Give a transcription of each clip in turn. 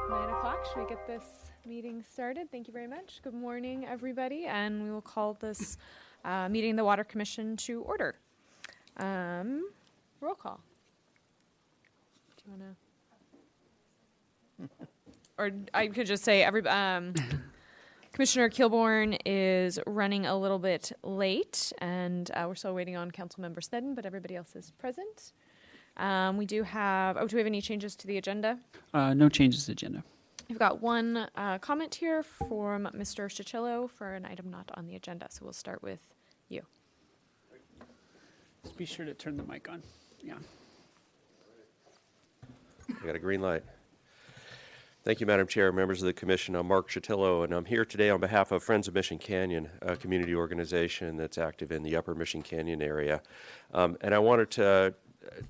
9 o'clock. Should we get this meeting started? Thank you very much. Good morning, everybody, and we will call this meeting of the Water Commission to order. Roll call. Do you want to? Or I could just say Commissioner Kilbourne is running a little bit late, and we're still waiting on Councilmember Snedden, but everybody else is present. We do have, do we have any changes to the agenda? No changes to the agenda. We've got one comment here from Mr. Chichillo for an item not on the agenda, so we'll start with you. Just be sure to turn the mic on. Yeah. I got a green light. Thank you, Madam Chair, members of the Commission. I'm Mark Chitillo, and I'm here today on behalf of Friends of Mission Canyon, a community organization that's active in the Upper Mission Canyon area. And I wanted to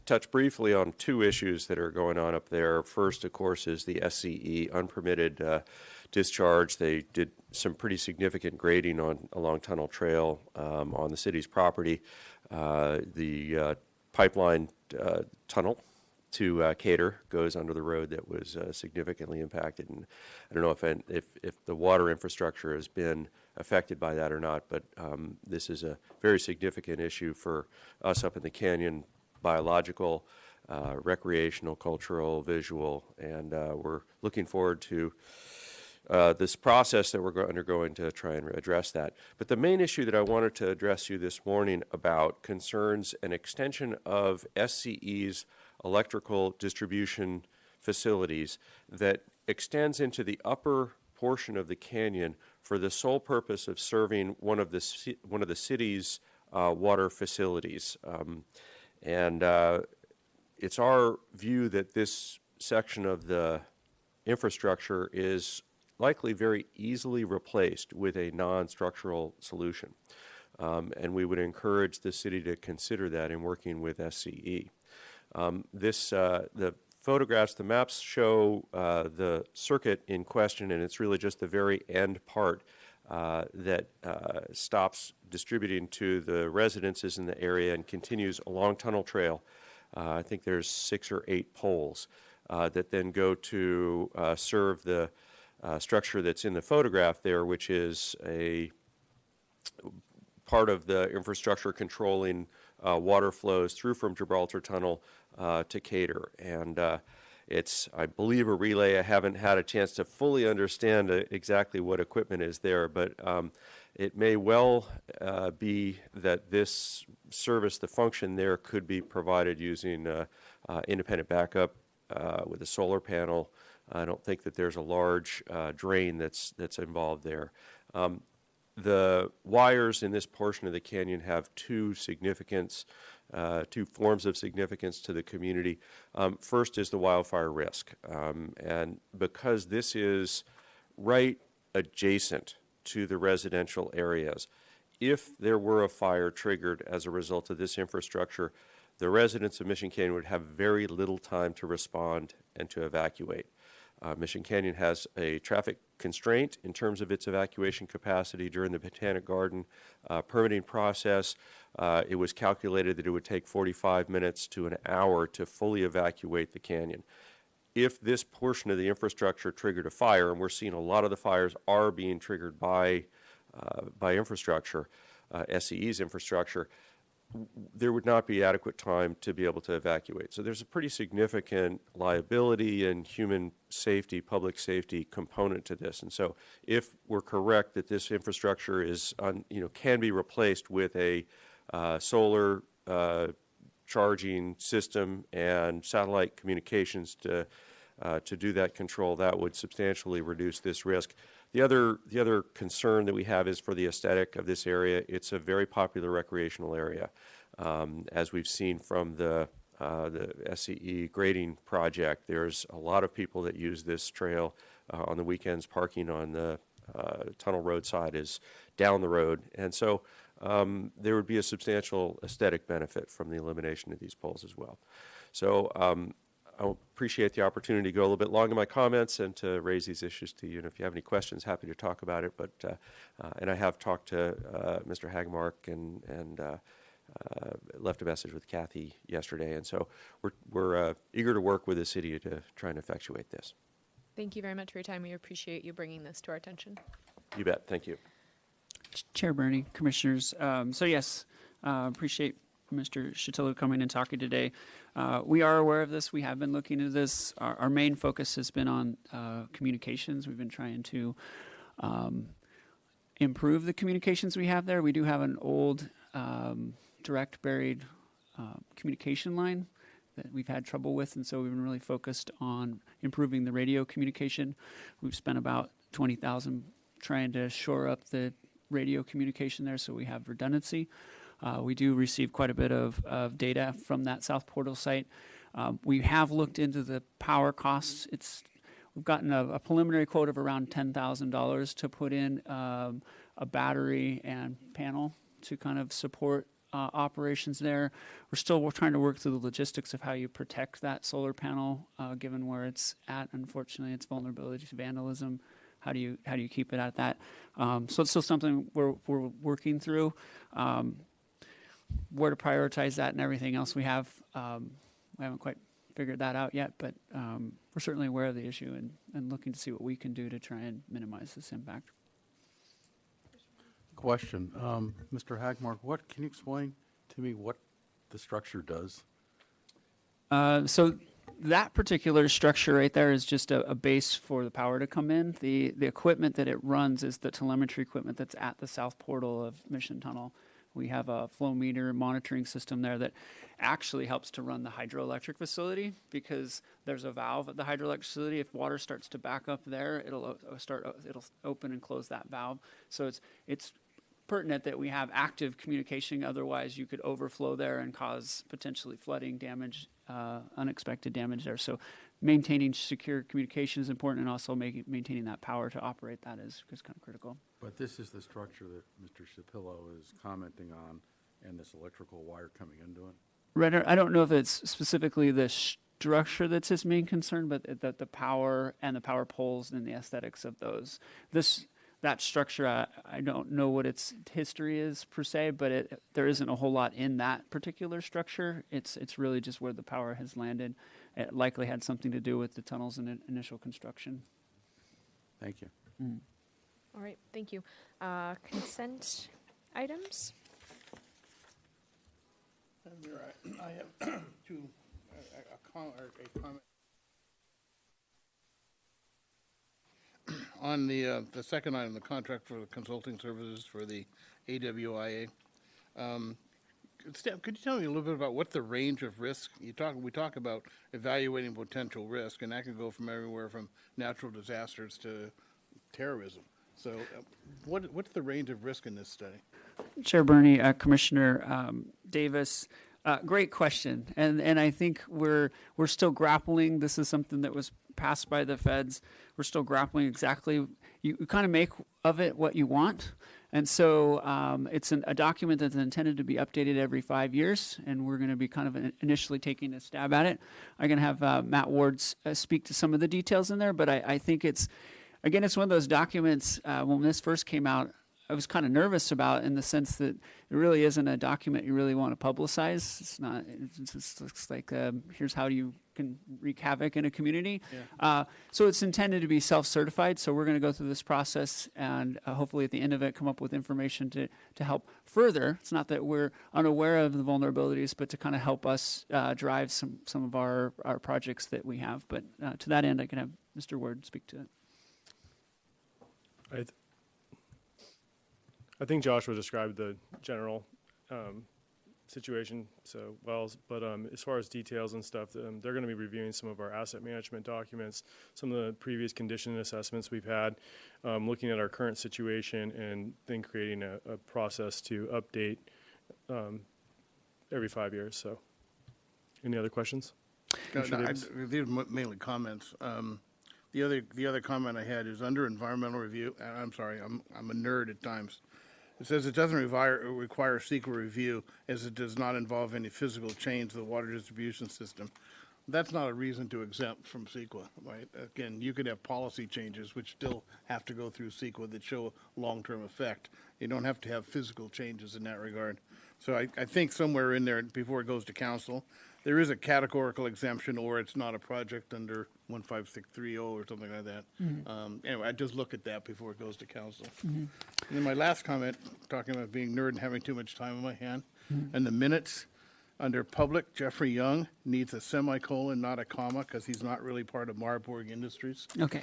touch briefly on two issues that are going on up there. First, of course, is the SCE unpermitted discharge. They did some pretty significant grading along Tunnel Trail on the city's property. The pipeline tunnel to Cater goes under the road that was significantly impacted, and I don't know if the water infrastructure has been affected by that or not, but this is a very significant issue for us up in the canyon, biological, recreational, cultural, visual, and we're looking forward to this process that we're undergoing to try and address that. But the main issue that I wanted to address you this morning about concerns an extension of SCE's electrical distribution facilities that extends into the upper portion of the canyon for the sole purpose of serving one of the city's water facilities. And it's our view that this section of the infrastructure is likely very easily replaced with a non-structural solution. And we would encourage the city to consider that in working with SCE. The photographs, the maps show the circuit in question, and it's really just the very end part that stops distributing to the residences in the area and continues along Tunnel Trail. I think there's 6 or 8 poles that then go to serve the structure that's in the photograph there, which is a part of the infrastructure controlling water flows through from Gibraltar Tunnel to Cater. And it's, I believe, a relay. I haven't had a chance to fully understand exactly what equipment is there, but it may well be that this service, the function there, could be provided using independent backup with a solar panel. I don't think that there's a large drain that's involved there. The wires in this portion of the canyon have two forms of significance to the community. First is the wildfire risk. And because this is right adjacent to the residential areas, if there were a fire triggered as a result of this infrastructure, the residents of Mission Canyon would have very little time to respond and to evacuate. Mission Canyon has a traffic constraint in terms of its evacuation capacity during the Botanic Garden permitting process. It was calculated that it would take 45 minutes to an hour to fully evacuate the canyon. If this portion of the infrastructure triggered a fire, and we're seeing a lot of the fires are being triggered by infrastructure, SCE's infrastructure, there would not be adequate time to be able to evacuate. So there's a pretty significant liability and human safety, public safety component to this. And so if we're correct that this infrastructure is can be replaced with a solar charging system and satellite communications to do that control, that would substantially reduce this risk. The other concern that we have is for the aesthetic of this area. It's a very popular recreational area, as we've seen from the SCE grading project. There's a lot of people that use this trail on the weekends. Parking on the tunnel roadside is down the road, and so there would be a substantial aesthetic benefit from the elimination of these poles as well. So I appreciate the opportunity to go a little bit long in my comments and to raise these issues to you. And if you have any questions, happy to talk about it. But and I have talked to Mr. Hagmark and left a message with Kathy yesterday. And so we're eager to work with the city to try and effectuate this. Thank you very much for your time. We appreciate you bringing this to our attention. You bet. Thank you. Chair Bruni, Commissioners. So yes, appreciate Mr. Chatillo coming and talking today. We are aware of this. We have been looking into this. Our main focus has been on communications. We've been trying to improve the communications we have there. We do have an old direct buried communication line that we've had trouble with, and so we've been really focused on improving the radio communication. We've spent about $20,000 trying to shore up the radio communication there so we have redundancy. We do receive quite a bit of data from that South Portal site. We have looked into the power costs. We've gotten a preliminary quote of around $10,000 to put in a battery and panel to kind of support operations there. We're trying to work through the logistics of how you protect that solar panel, given where it's at. Unfortunately, its vulnerability to vandalism. How do you keep it at that? So it's still something we're working through. Where to prioritize that and everything else we haven't quite figured that out yet, but we're certainly aware of the issue and looking to see what we can do to try and minimize this impact. Question, Mr. Hagmark, can you explain to me what the structure does? So that particular structure right there is just a base for the power to come in. The equipment that it runs is the telemetry equipment that's at the south portal of Mission Tunnel. We have a flow meter monitoring system there that actually helps to run the hydroelectric facility, because there's a valve at the hydroelectric facility. If water starts to back up there, it'll open and close that valve. So it's pertinent that we have active communication. Otherwise, you could overflow there and cause potentially flooding damage, unexpected damage there. So maintaining secure communication is important, and also maintaining that power to operate that is kind of critical. But this is the structure that Mr. Shapillo is commenting on, and this electrical wire coming into it? Right, I don't know if it's specifically the structure that's his main concern, but the power and the power poles and the aesthetics of those. That structure, I don't know what its history is per se, but there isn't a whole lot in that particular structure. It's really just where the power has landed. It likely had something to do with the tunnel's initial construction. Thank you. Mm. All right, thank you. Consent items? I have a comment. On the second item, the contract for the consulting services for the AWIA. Steph, could you tell me a little bit about what the range of risk we talk about evaluating potential risk, and that can go from everywhere from natural disasters to terrorism. So, what's the range of risk in this study? Chair Bruni, Commissioner Davis, great question, and I think we're still grappling. This is something that was passed by the feds. We're still grappling exactly. You kind of make of it what you want, and so it's a document that's intended to be updated every 5 years, and we're going to be kind of initially taking a stab at it. I'm going to have Matt Ward speak to some of the details in there, but I think it's one of those documents. When this first came out, I was kind of nervous about, in the sense that it really isn't a document you really want to publicize. It's not. It just looks like here's how you can wreak havoc in a community. Yeah. So it's intended to be self-certified. So we're going to go through this process and hopefully at the end of it come up with information to help further. It's not that we're unaware of the vulnerabilities, but to kind of help us drive some of our projects that we have. But to that end, I can have Mr. Ward speak to it. I think Joshua described the general situation well, but as far as details and stuff, they're going to be reviewing some of our asset management documents, some of the previous condition assessments we've had, looking at our current situation, and then creating a process to update every 5 years. So, any other questions? These are mainly comments. The other comment I had is under environmental review. And I'm sorry, I'm a nerd at times. It says it doesn't require CEQA review, as it does not involve any physical change to the water distribution system. That's not a reason to exempt from CEQA, right? Again, you could have policy changes which still have to go through CEQA that show long-term effect. You don't have to have physical changes in that regard. So I think somewhere in there, before it goes to council, there is a categorical exemption, or it's not a project under 15630 or something like that. Anyway, I just look at that before it goes to council. And then my last comment, talking about being nerd and having too much time on my hand, and the minutes, under public, Jeffrey Young needs a semicolon, not a comma, because he's not really part of Marburg Industries. Okay.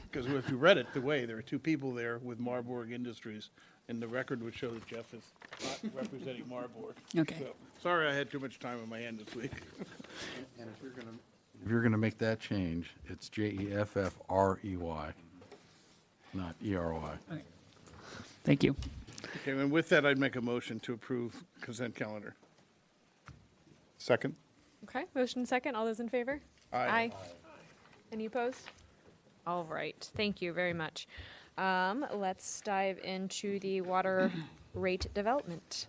Because if you read it the way, there are two people there with Marburg Industries, and the record would show that Jeff is not representing Marburg. Okay. So, sorry I had too much time on my hand this week. And if you're gonna make that change, it's Jeffrey, not ERY. Thank you. Okay, and with that, I'd make a motion to approve consent calendar. Second? Okay, motion second. All those in favor? Aye. Any opposed? All right, thank you very much. Let's dive into the water rate development.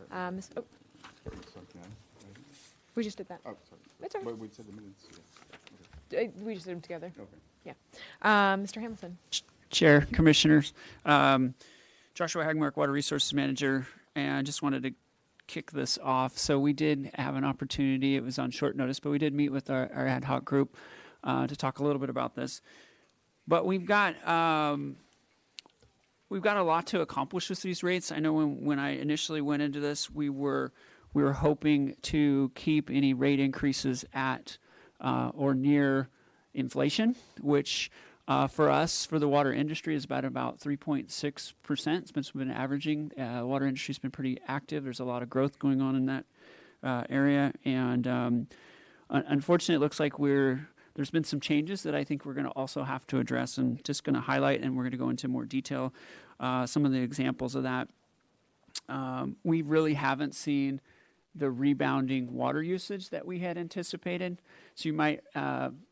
We just did that. Oh, sorry. It's all right. But we said the minutes. Yeah. We just did them together. Okay. Yeah. Mr. Hamilton. Chair, Commissioners, Joshua Hagmark, Water Resources Manager, and I just wanted to kick this off. So we did have an opportunity, it was on short notice, but we did meet with our ad hoc group to talk a little bit about this. But we've got a lot to accomplish with these rates. I know when I initially went into this, we were hoping to keep any rate increases at or near inflation, which for us, for the water industry, is about 3.6%. It's been averaging. The water industry's been pretty active. There's a lot of growth going on in that area, and unfortunately, it looks like there's been some changes that I think we're going to also have to address, and just going to highlight, and we're going to go into more detail some of the examples of that. We really haven't seen the rebounding water usage that we had anticipated. So you might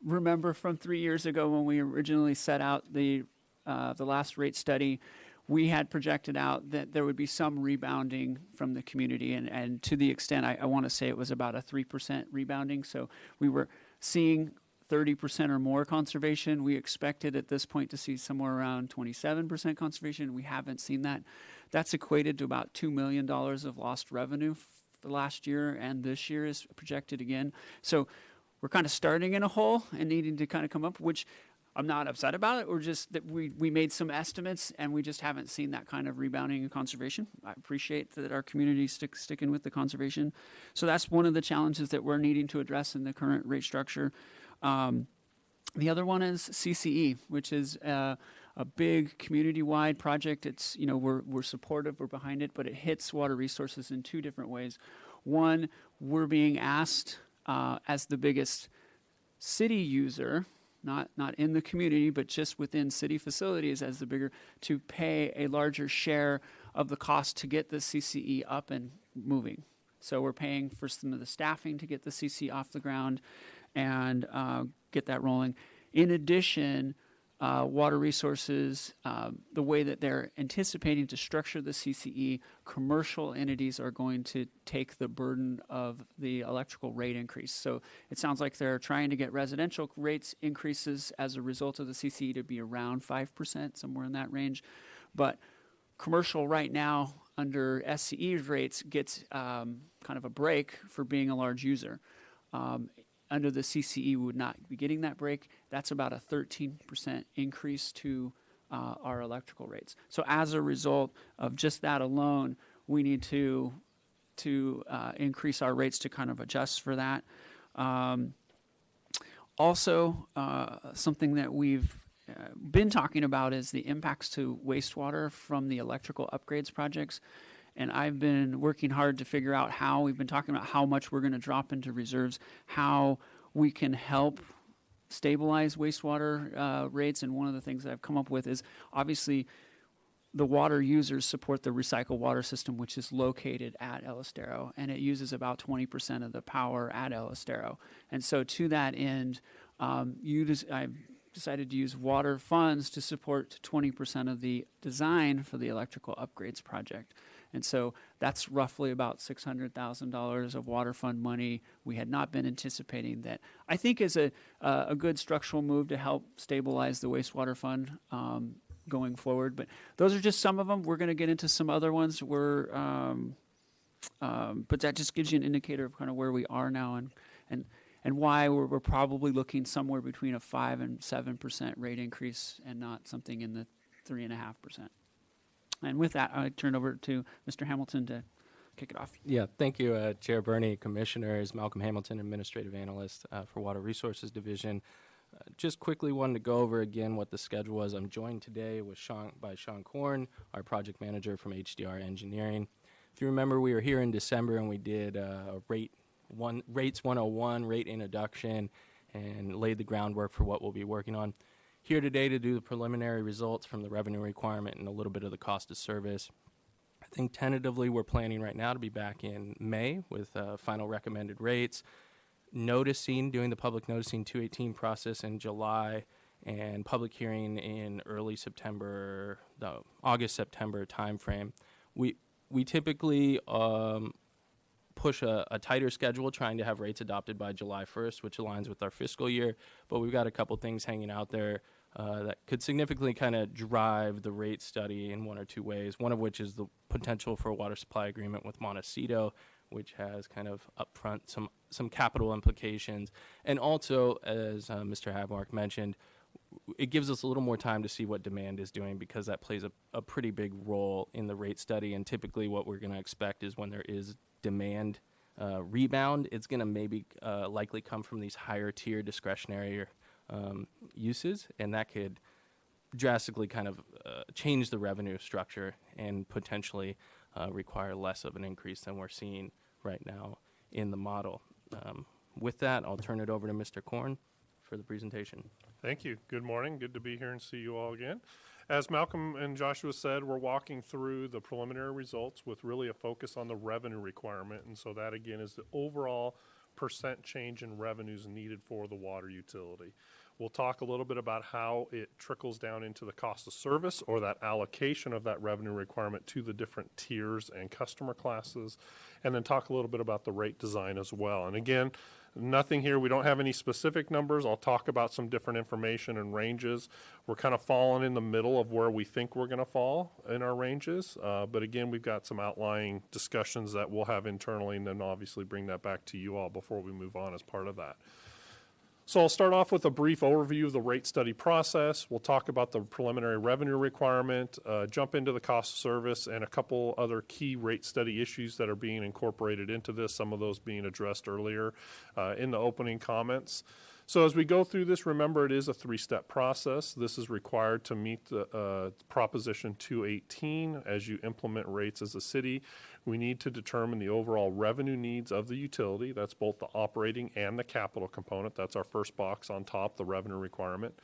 remember from 3 years ago when we originally set out the last rate study, we had projected out that there would be some rebounding from the community, and to the extent, I want to say it was about a 3% rebounding. So we were seeing 30% or more conservation. We expected at this point to see somewhere around 27% conservation. We haven't seen that. That's equated to about $2 million of lost revenue for last year, and this year is projected again. So we're kind of starting in a hole and needing to kind of come up, which I'm not upset about it. We're just that we made some estimates and we just haven't seen that kind of rebounding in conservation. I appreciate that our community sticking with the conservation. So that's one of the challenges that we're needing to address in the current rate structure. The other one is CCE, which is a big community-wide project. It's, we're supportive, we're behind it, but it hits water resources in two different ways. One, we're being asked as the biggest city user, not in the community, but just within city facilities as the bigger, to pay a larger share of the cost to get the CCE up and moving. So we're paying for some of the staffing to get the CCE off the ground and get that rolling. In addition, water resources, the way that they're anticipating to structure the CCE, commercial entities are going to take the burden of the electrical rate increase. So it sounds like they're trying to get residential rates increases as a result of the CCE to be around 5%, somewhere in that range. But commercial right now under SCE rates gets kind of a break for being a large user. Under the CCE, we would not be getting that break. That's about a 13% increase to our electrical rates. So as a result of just that alone, we need to increase our rates to kind of adjust for that. Also, something that we've been talking about is the impacts to wastewater from the electrical upgrades projects. And I've been working hard to figure out how, we've been talking about how much we're going to drop into reserves, how we can help stabilize wastewater rates. And one of the things that I've come up with is obviously the water users support the recycled water system, which is located at El Estero, and it uses about 20% of the power at El Estero. And so to that end, I've decided to use water funds to support 20% of the design for the electrical upgrades project. And so that's roughly about $600,000 of water fund money. We had not been anticipating that. I think is a good structural move to help stabilize the wastewater fund going forward. But those are just some of them. We're going to get into some other ones. But that just gives you an indicator of kind of where we are now. And and why we're probably looking somewhere between a 5 and 7% rate increase and not something in the 3.5%. And with that, I turn over to Mr. Hamilton to kick it off. Yeah, thank you, Chair Bruni, Commissioners. Malcolm Hamilton, Administrative Analyst for Water Resources Division. Just quickly wanted to go over again what the schedule was. I'm joined today with by Sean Korn, our project manager from HDR Engineering. If you remember, we were here in December and we did Rates 101, rate introduction, and laid the groundwork for what we'll be working on. Here today to do the preliminary results from the revenue requirement and a little bit of the cost of service. I think tentatively we're planning right now to be back in May with final recommended rates, doing the public noticing 218 process in July, and public hearing in early September, the August-September timeframe. We typically push a tighter schedule, trying to have rates adopted by July 1st, which aligns with our fiscal year, but we've got a couple things hanging out there that could significantly kind of drive the rate study in one or two ways, one of which is the potential for a water supply agreement with Montecito, which has kind of upfront some capital implications. And also, as Mr. Havemark mentioned, it gives us a little more time to see what demand is doing, because that plays a pretty big role in the rate study. And typically what we're going to expect is when there is demand rebound, it's going to maybe likely come from these higher tier discretionary uses, and that could drastically kind of change the revenue structure and potentially require less of an increase than we're seeing right now in the model. With that, I'll turn it over to Mr. Korn for the presentation. Thank you. Good morning. Good to be here and see you all again. As Malcolm and Joshua said, we're walking through the preliminary results with really a focus on the revenue requirement. And so that, again, is the overall percent change in revenues needed for the water utility. We'll talk a little bit about how it trickles down into the cost of service, or that allocation of that revenue requirement to the different tiers and customer classes, and then talk a little bit about the rate design as well. And again, nothing here, we don't have any specific numbers. I'll talk about some different information and ranges. We're kind of falling in the middle of where we think we're going to fall in our ranges. But again, we've got some outlying discussions that we'll have internally, and then obviously bring that back to you all before we move on as part of that. So I'll start off with a brief overview of the rate study process. We'll talk about the preliminary revenue requirement, jump into the cost of service, and a couple other key rate study issues that are being incorporated into this, some of those being addressed earlier in the opening comments. So as we go through this, remember it is a three-step process. This is required to meet the Proposition 218 as you implement rates as a city. We need to determine the overall revenue needs of the utility. That's both the operating and the capital component. That's our first box on top, the revenue requirement.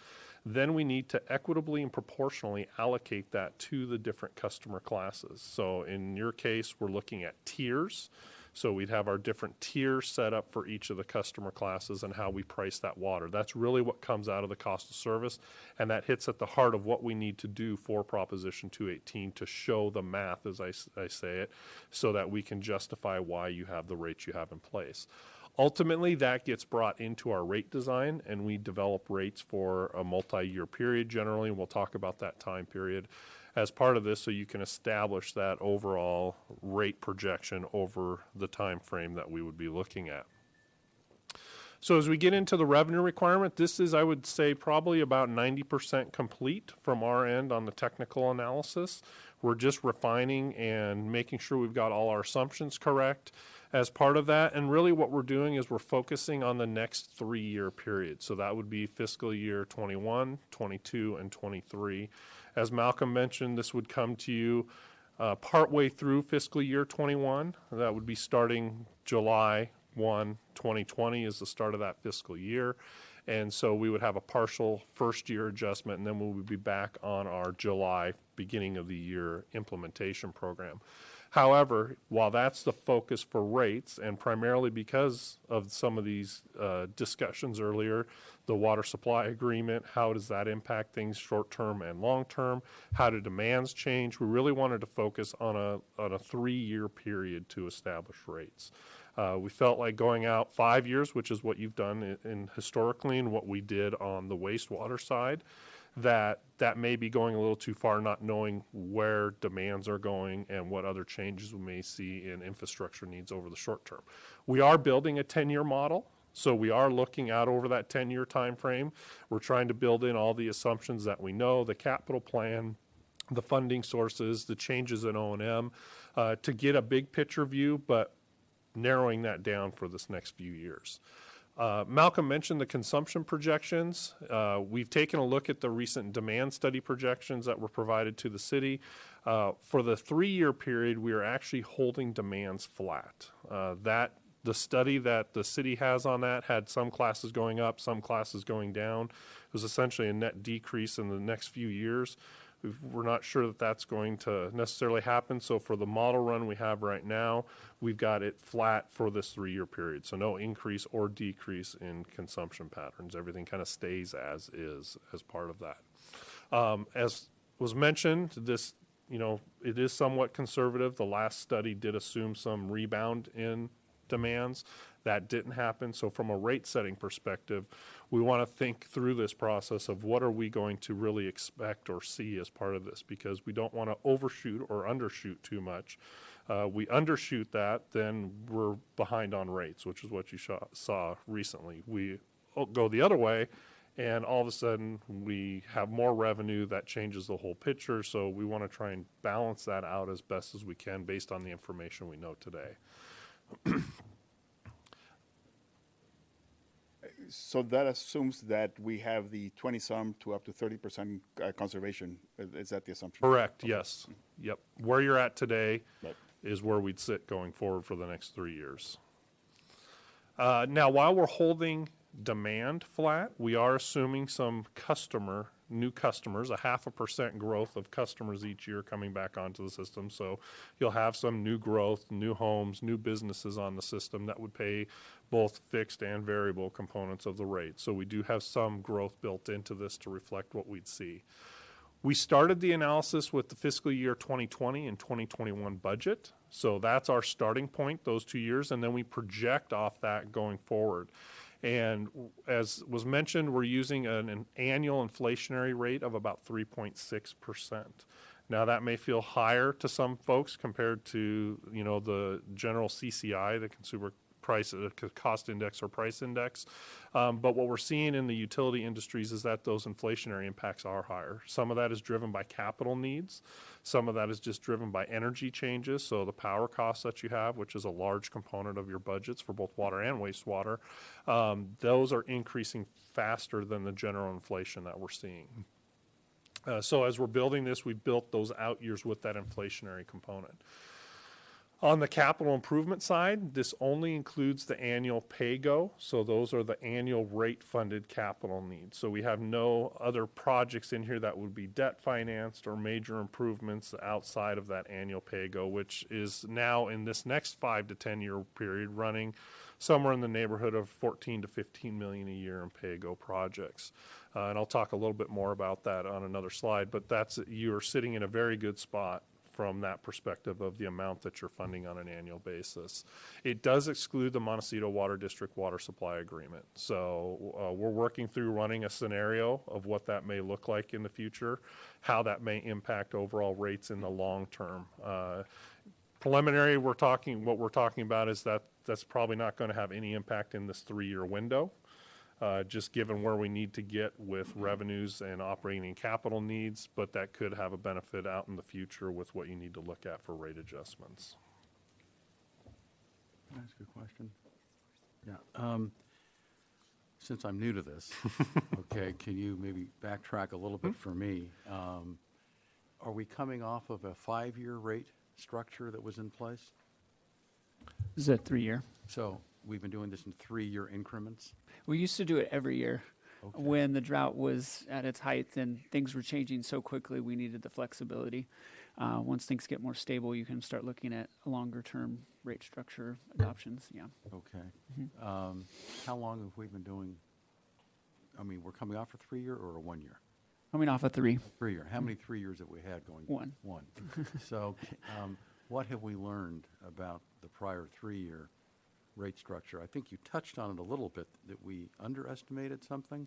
Then we need to equitably and proportionally allocate that to the different customer classes. So in your case, we're looking at tiers. So we'd have our different tiers set up for each of the customer classes and how we price that water. That's really what comes out of the cost of service, and that hits at the heart of what we need to do for Proposition 218 to show the math, as I say it, so that we can justify why you have the rates you have in place. Ultimately, that gets brought into our rate design, and we develop rates for a multi-year period generally, and we'll talk about that time period as part of this, so you can establish that overall rate projection over the time frame that we would be looking at. So as we get into the revenue requirement, this is, I would say, probably about 90% complete from our end on the technical analysis. We're just refining and making sure we've got all our assumptions correct as part of that. And really what we're doing is we're focusing on the next 3-year period. So that would be fiscal year 21, 22, and 23. As Malcolm mentioned, this would come to you partway through fiscal year 21. That would be starting July 1, 2020 is the start of that fiscal year. And so we would have a partial first year adjustment, and then we would be back on our July beginning of the year implementation program. However, while that's the focus for rates, and primarily because of some of these discussions earlier, the water supply agreement, how does that impact things short-term and long-term? How do demands change? We really wanted to focus on a 3-year period to establish rates. We felt like going out 5 years, which is what you've done in historically and what we did on the wastewater side, that may be going a little too far, not knowing where demands are going and what other changes we may see in infrastructure needs over the short term. We are building a 10-year model, So we are looking out over that 10-year time frame. We're trying to build in all the assumptions that we know, the capital plan, the funding sources, the changes in O&M, to get a big picture view, but narrowing that down for this next few years. Malcolm mentioned the consumption projections. We've taken a look at the recent demand study projections that were provided to the city. For the 3-year period, we are actually holding demands flat. The study that the city has on that had some classes going up, some classes going down. It was essentially a net decrease in the next few years. We're not sure that that's going to necessarily happen. So for the model run we have right now, we've got it flat for this 3-year period. So no increase or decrease in consumption patterns. Everything kind of stays as is as part of that. As was mentioned, this, it is somewhat conservative. The last study did assume some rebound in demands. That didn't happen. So from a rate setting perspective, we want to think through this process of what are we going to really expect or see as part of this, because we don't want to overshoot or undershoot too much. We undershoot that, then we're behind on rates, which is what you saw recently. We go the other way, and all of a sudden we have more revenue. That changes the whole picture. So we want to try and balance that out as best as we can based on the information we know today. So that assumes that we have the 20-some to up to 30% conservation. Is that the assumption? Correct, yes. Yep. Where you're at today Right. is where we'd sit going forward for the next 3 years. Now, while we're holding demand flat, we are assuming some new customers, 0.5% growth of customers each year coming back onto the system. So you'll have some new growth, new homes, new businesses on the system that would pay both fixed and variable components of the rate. So we do have some growth built into this to reflect what we'd see. We started the analysis with the fiscal year 2020 and 2021 budget. So that's our starting point, those 2 years, and then we project off that going forward. And as was mentioned, we're using an annual inflationary rate of about 3.6%. Now that may feel higher to some folks compared to, the general CCI, the consumer price cost index or price index. But what we're seeing in the utility industries is that those inflationary impacts are higher. Some of that is driven by capital needs. Some of that is just driven by energy changes. So the power costs that you have, which is a large component of your budgets for both water and wastewater, those are increasing faster than the general inflation that we're seeing. So as we're building this, we built those out years with that inflationary component. On the capital improvement side, this only includes the annual pay-go, so those are the annual rate-funded capital needs. So we have no other projects in here that would be debt financed or major improvements outside of that annual pay-go, which is now in this next 5 to 10 year period running somewhere in the neighborhood of 14 to 15 million a year in pay-go projects. And I'll talk a little bit more about that on another slide, but you're sitting in a very good spot from that perspective of the amount that you're funding on an annual basis. It does exclude the Montecito Water District water supply agreement. So we're working through running a scenario of what that may look like in the future, how that may impact overall rates in the long term. Preliminary, what we're talking about is that's probably not going to have any impact in this 3-year window. Just given where we need to get with revenues and operating capital needs, but that could have a benefit out in the future with what you need to look at for rate adjustments. Can I ask a question? Yeah. Since I'm new to this, okay, can you maybe backtrack a little bit for me? Are we coming off of a 5-year rate structure that was in place? This is a 3-year. So we've been doing this in 3-year increments? We used to do it every year. Okay. When the drought was at its height and things were changing so quickly, we needed the flexibility. Once things get more stable, you can start looking at a longer-term rate structure adoptions. Yeah. Okay. How long have we been doing? I mean, we're coming off a 3-year or a 1-year? Coming off a 3. 3-year. How many 3 years have we had going? 1. 1. So what have we learned about the prior 3-year rate structure? I think you touched on it a little bit, that we underestimated something.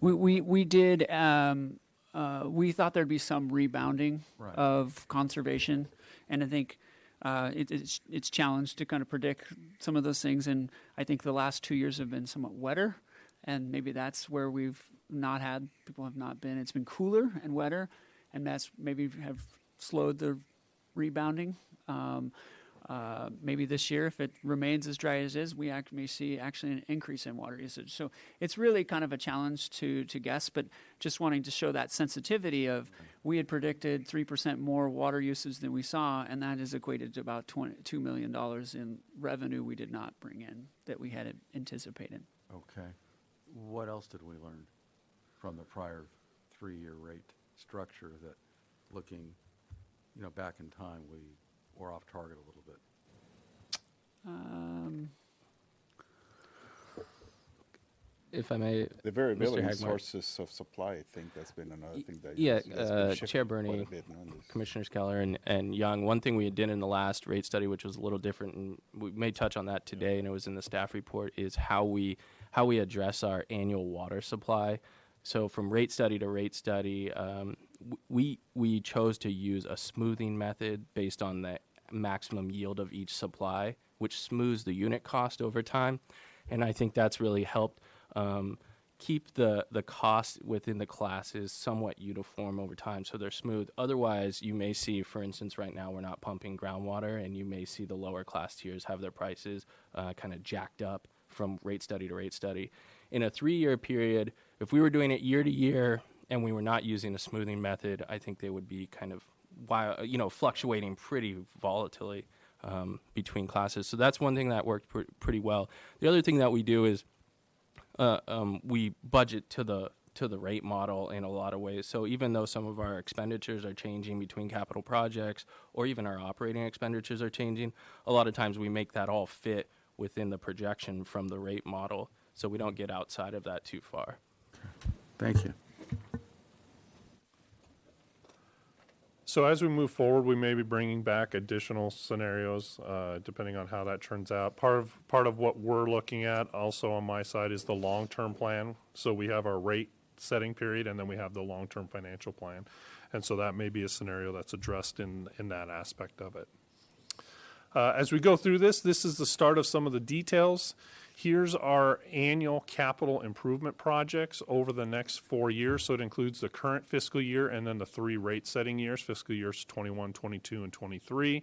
We did. We thought there'd be some rebounding Right. of conservation, and I think it's challenged to kind of predict some of those things. And I think the last 2 years have been somewhat wetter, and maybe that's where people have not been. It's been cooler and wetter, and that's maybe have slowed the rebounding. Maybe this year, if it remains as dry as it is, we may see actually an increase in water usage. So it's really kind of a challenge to guess, but just wanting to show that sensitivity of we had predicted 3% more water usage than we saw, and that is equated to about $2 million in revenue we did not bring in that we had anticipated. Okay. What else did we learn from the prior 3-year rate structure that looking, back in time, we were off target a little bit? If I may, The variability in Hagmark. sources of supply, I think that's been another thing that Yeah, has been shifting Chair quite a Bruni, bit on this. Commissioners Keller and Young, one thing we did in the last rate study, which was a little different, and we may touch on that today, and it was in the staff report, is how we address our annual water supply. So from rate study to rate study, we chose to use a smoothing method based on the maximum yield of each supply, which smooths the unit cost over time. And I think that's really helped keep the cost within the classes somewhat uniform over time, so they're smooth. Otherwise, you may see, for instance, right now we're not pumping groundwater, and you may see the lower class tiers have their prices kind of jacked up from rate study to rate study. In a 3-year period, if we were doing it year to year and we were not using a smoothing method, I think they would be kind of fluctuating pretty volatilely between classes. So that's one thing that worked pretty well. The other thing that we do is we budget to the rate model in a lot of ways. So even though some of our expenditures are changing between capital projects, or even our operating expenditures are changing, a lot of times we make that all fit within the projection from the rate model, so we don't get outside of that too far. Thank you. So as we move forward, we may be bringing back additional scenarios, depending on how that turns out. Part of what we're looking at also on my side is the long-term plan. So we have our rate setting period, and then we have the long-term financial plan. And so that may be a scenario that's addressed in that aspect of it. As we go through this is the start of some of the details. Here's our annual capital improvement projects over the next 4 years. So it includes the current fiscal year and then the 3 rate setting years, fiscal years 21, 22, and 23.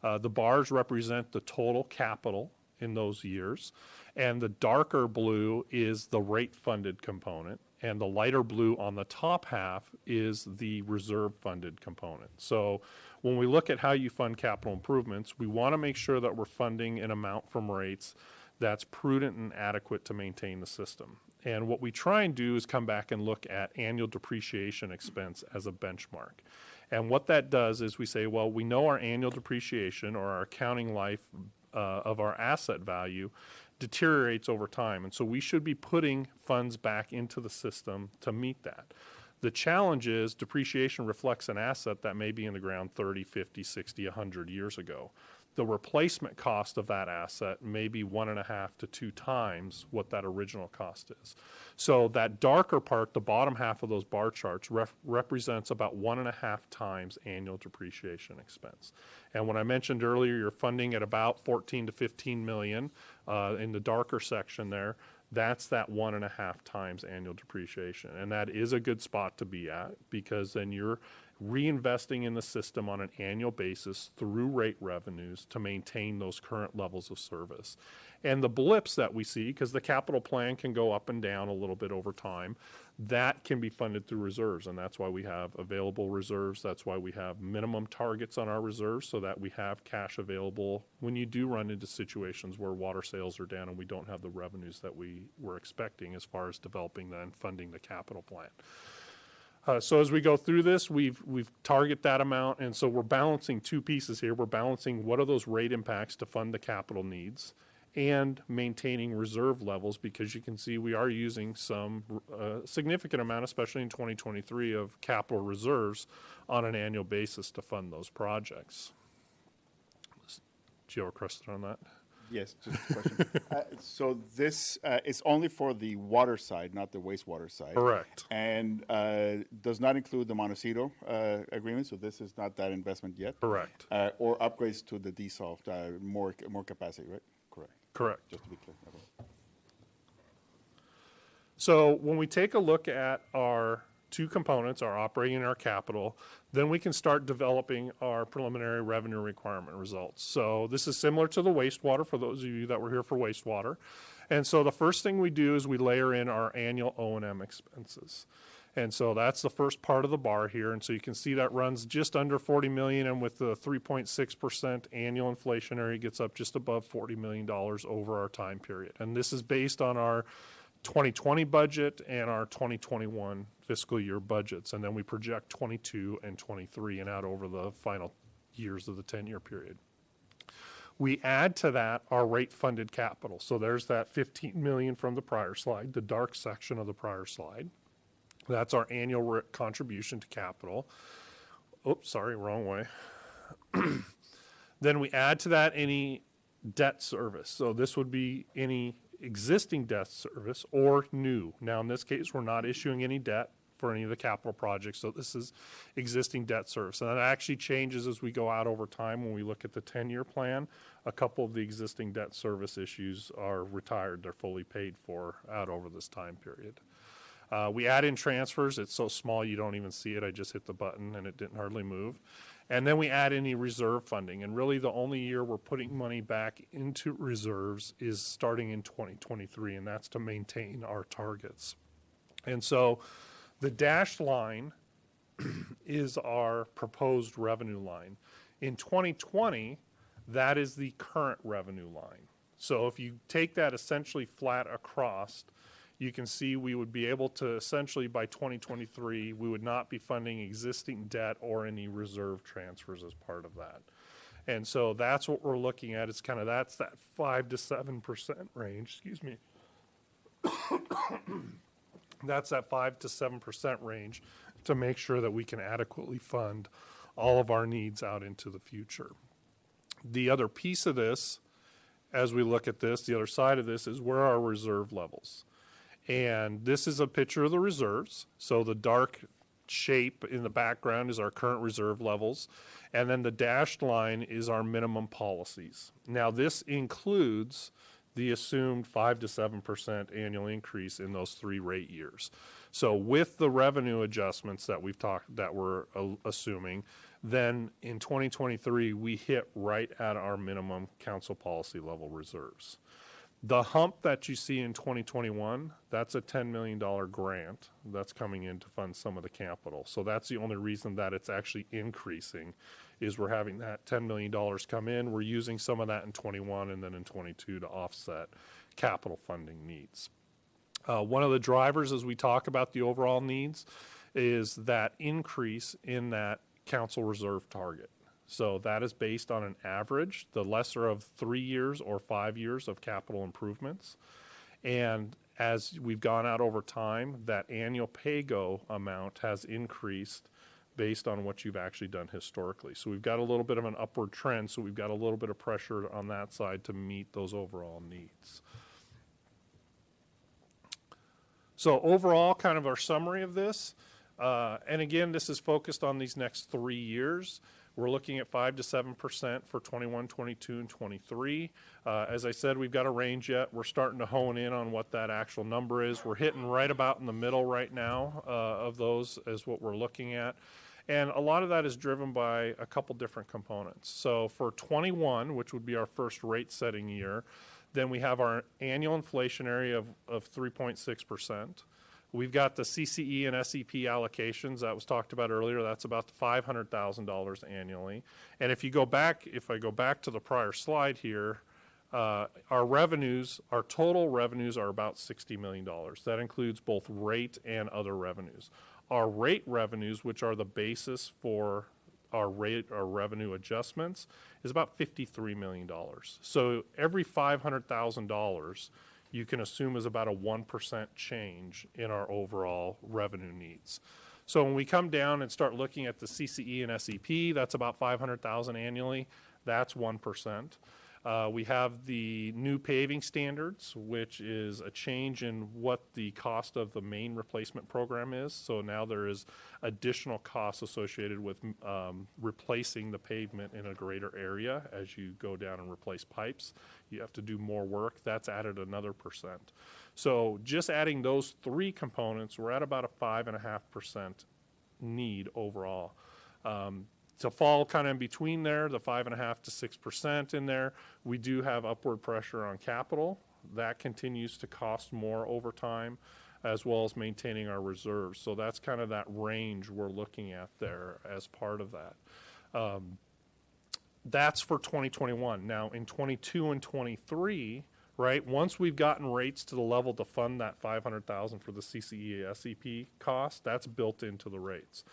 The bars represent the total capital in those years. And the darker blue is the rate funded component. And the lighter blue on the top half is the reserve funded component. So when we look at how you fund capital improvements, we want to make sure that we're funding an amount from rates that's prudent and adequate to maintain the system. And what we try and do is come back and look at annual depreciation expense as a benchmark. And what that does is we say, well, we know our annual depreciation, or our accounting life of our asset value, deteriorates over time. And so we should be putting funds back into the system to meet that. The challenge is depreciation reflects an asset that may be in the ground 30, 50, 60, 100 years ago. The replacement cost of that asset may be 1.5 to 2 times what that original cost is. So that darker part, the bottom half of those bar charts, represents about 1.5 times annual depreciation expense. And when I mentioned earlier, you're funding at about 14 to 15 million in the darker section there. That's that 1.5 times annual depreciation. And that is a good spot to be at, because then you're reinvesting in the system on an annual basis through rate revenues to maintain those current levels of service. And the blips that we see, because the capital plan can go up and down a little bit over time, that can be funded through reserves. And that's why we have available reserves. That's why we have minimum targets on our reserves, so that we have cash available when you do run into situations where water sales are down and we don't have the revenues that we were expecting as far as developing and funding the capital plan. So as we go through this, we've target that amount, and so we're balancing 2 pieces here. We're balancing what are those rate impacts to fund the capital needs, and maintaining reserve levels, because you can see we are using some significant amount, especially in 2023, of capital reserves on an annual basis to fund those projects. Do you have a question on that? Yes, just a question. So this is only for the water side, not the wastewater side. Correct. And does not include the Montecito agreement, so this is not that investment yet. Correct. Or upgrades to the desal, more capacity, right? Correct. Correct. Just to be clear. Okay. So when we take a look at our two components, our operating and our capital, then we can start developing our preliminary revenue requirement results. So this is similar to the wastewater for those of you that were here for wastewater. And so the first thing we do is we layer in our annual O&M expenses. And so that's the first part of the bar here. And so you can see that runs just under 40 million, and with the 3.6% annual inflationary gets up just above $40 million over our time period. And this is based on our 2020 budget and our 2021 fiscal year budgets, and then we project 22 and 23 and out over the final years of the 10-year period. We add to that our rate-funded capital. So there's that 15 million from the prior slide, the dark section of the prior slide. That's our annual contribution to capital. Oops, sorry, wrong way. Then we add to that any debt service. So this would be any existing debt service or new. Now, in this case, we're not issuing any debt for any of the capital projects, so this is existing debt service. And that actually changes as we go out over time. When we look at the 10-year plan, a couple of the existing debt service issues are retired. They're fully paid for out over this time period. We add in transfers. It's so small you don't even see it. I just hit the button and it didn't hardly move. And then we add any reserve funding. And really the only year we're putting money back into reserves is starting in 2023, and that's to maintain our targets. And so the dashed line is our proposed revenue line. In 2020, that is the current revenue line. So if you take that essentially flat across, you can see we would be able to essentially by 2023, we would not be funding existing debt or any reserve transfers as part of that. And so that's what we're looking at. It's kind of, that's that 5 to 7% range, excuse me. That's that 5 to 7% range to make sure that we can adequately fund all of our needs out into the future. The other piece of this, as we look at this, the other side of this is where are our reserve levels. And this is a picture of the reserves. So the dark shape in the background is our current reserve levels. And then the dashed line is our minimum policies. Now this includes the assumed 5 to 7% annual increase in those 3 rate years. So with the revenue adjustments that we're assuming, then in 2023 we hit right at our minimum council policy level reserves. The hump that you see in 2021, that's a $10 million grant that's coming in to fund some of the capital. So that's the only reason that it's actually increasing, is we're having that $10 million come in. We're using some of that in 21 and then in 22 to offset capital funding needs. One of the drivers as we talk about the overall needs is that increase in that council reserve target. So that is based on an average, the lesser of 3 years or 5 years of capital improvements. And as we've gone out over time, that annual pay-go amount has increased based on what you've actually done historically. So we've got a little bit of an upward trend, so we've got a little bit of pressure on that side to meet those overall needs. So overall, kind of our summary of this, and again, this is focused on these next 3 years. We're looking at 5 to 7% for 21, 22, and 23. As I said, we've got a range yet. We're starting to hone in on what that actual number is. We're hitting right about in the middle right now of those is what we're looking at. And a lot of that is driven by a couple different components. So for 21, which would be our first rate setting year, then we have our annual inflationary of 3.6%. We've got the CCE and SEP allocations that was talked about earlier. That's about $500,000 annually. And if I go back to the prior slide here, our revenues, our total revenues are about $60 million. That includes both rate and other revenues. Our rate revenues, which are the basis for our revenue adjustments, is about $53 million. So every $500,000 you can assume is about a 1% change in our overall revenue needs. So when we come down and start looking at the CCE and SEP, that's about $500,000 annually. That's 1%. We have the new paving standards, which is a change in what the cost of the main replacement program is. So now there is additional costs associated with replacing the pavement in a greater area as you go down and replace pipes. You have to do more work. That's added another percent. So just adding those three components, we're at about a 5.5% need overall. To fall kind of in between there, the 5.5 to 6% in there, we do have upward pressure on capital. That continues to cost more over time, as well as maintaining our reserves. So that's kind of that range we're looking at there as part of that. That's for 2021. Now, in 22 and 23, right, once we've gotten rates to the level to fund that $500,000 for the CCEA SEP cost, that's built into the rates.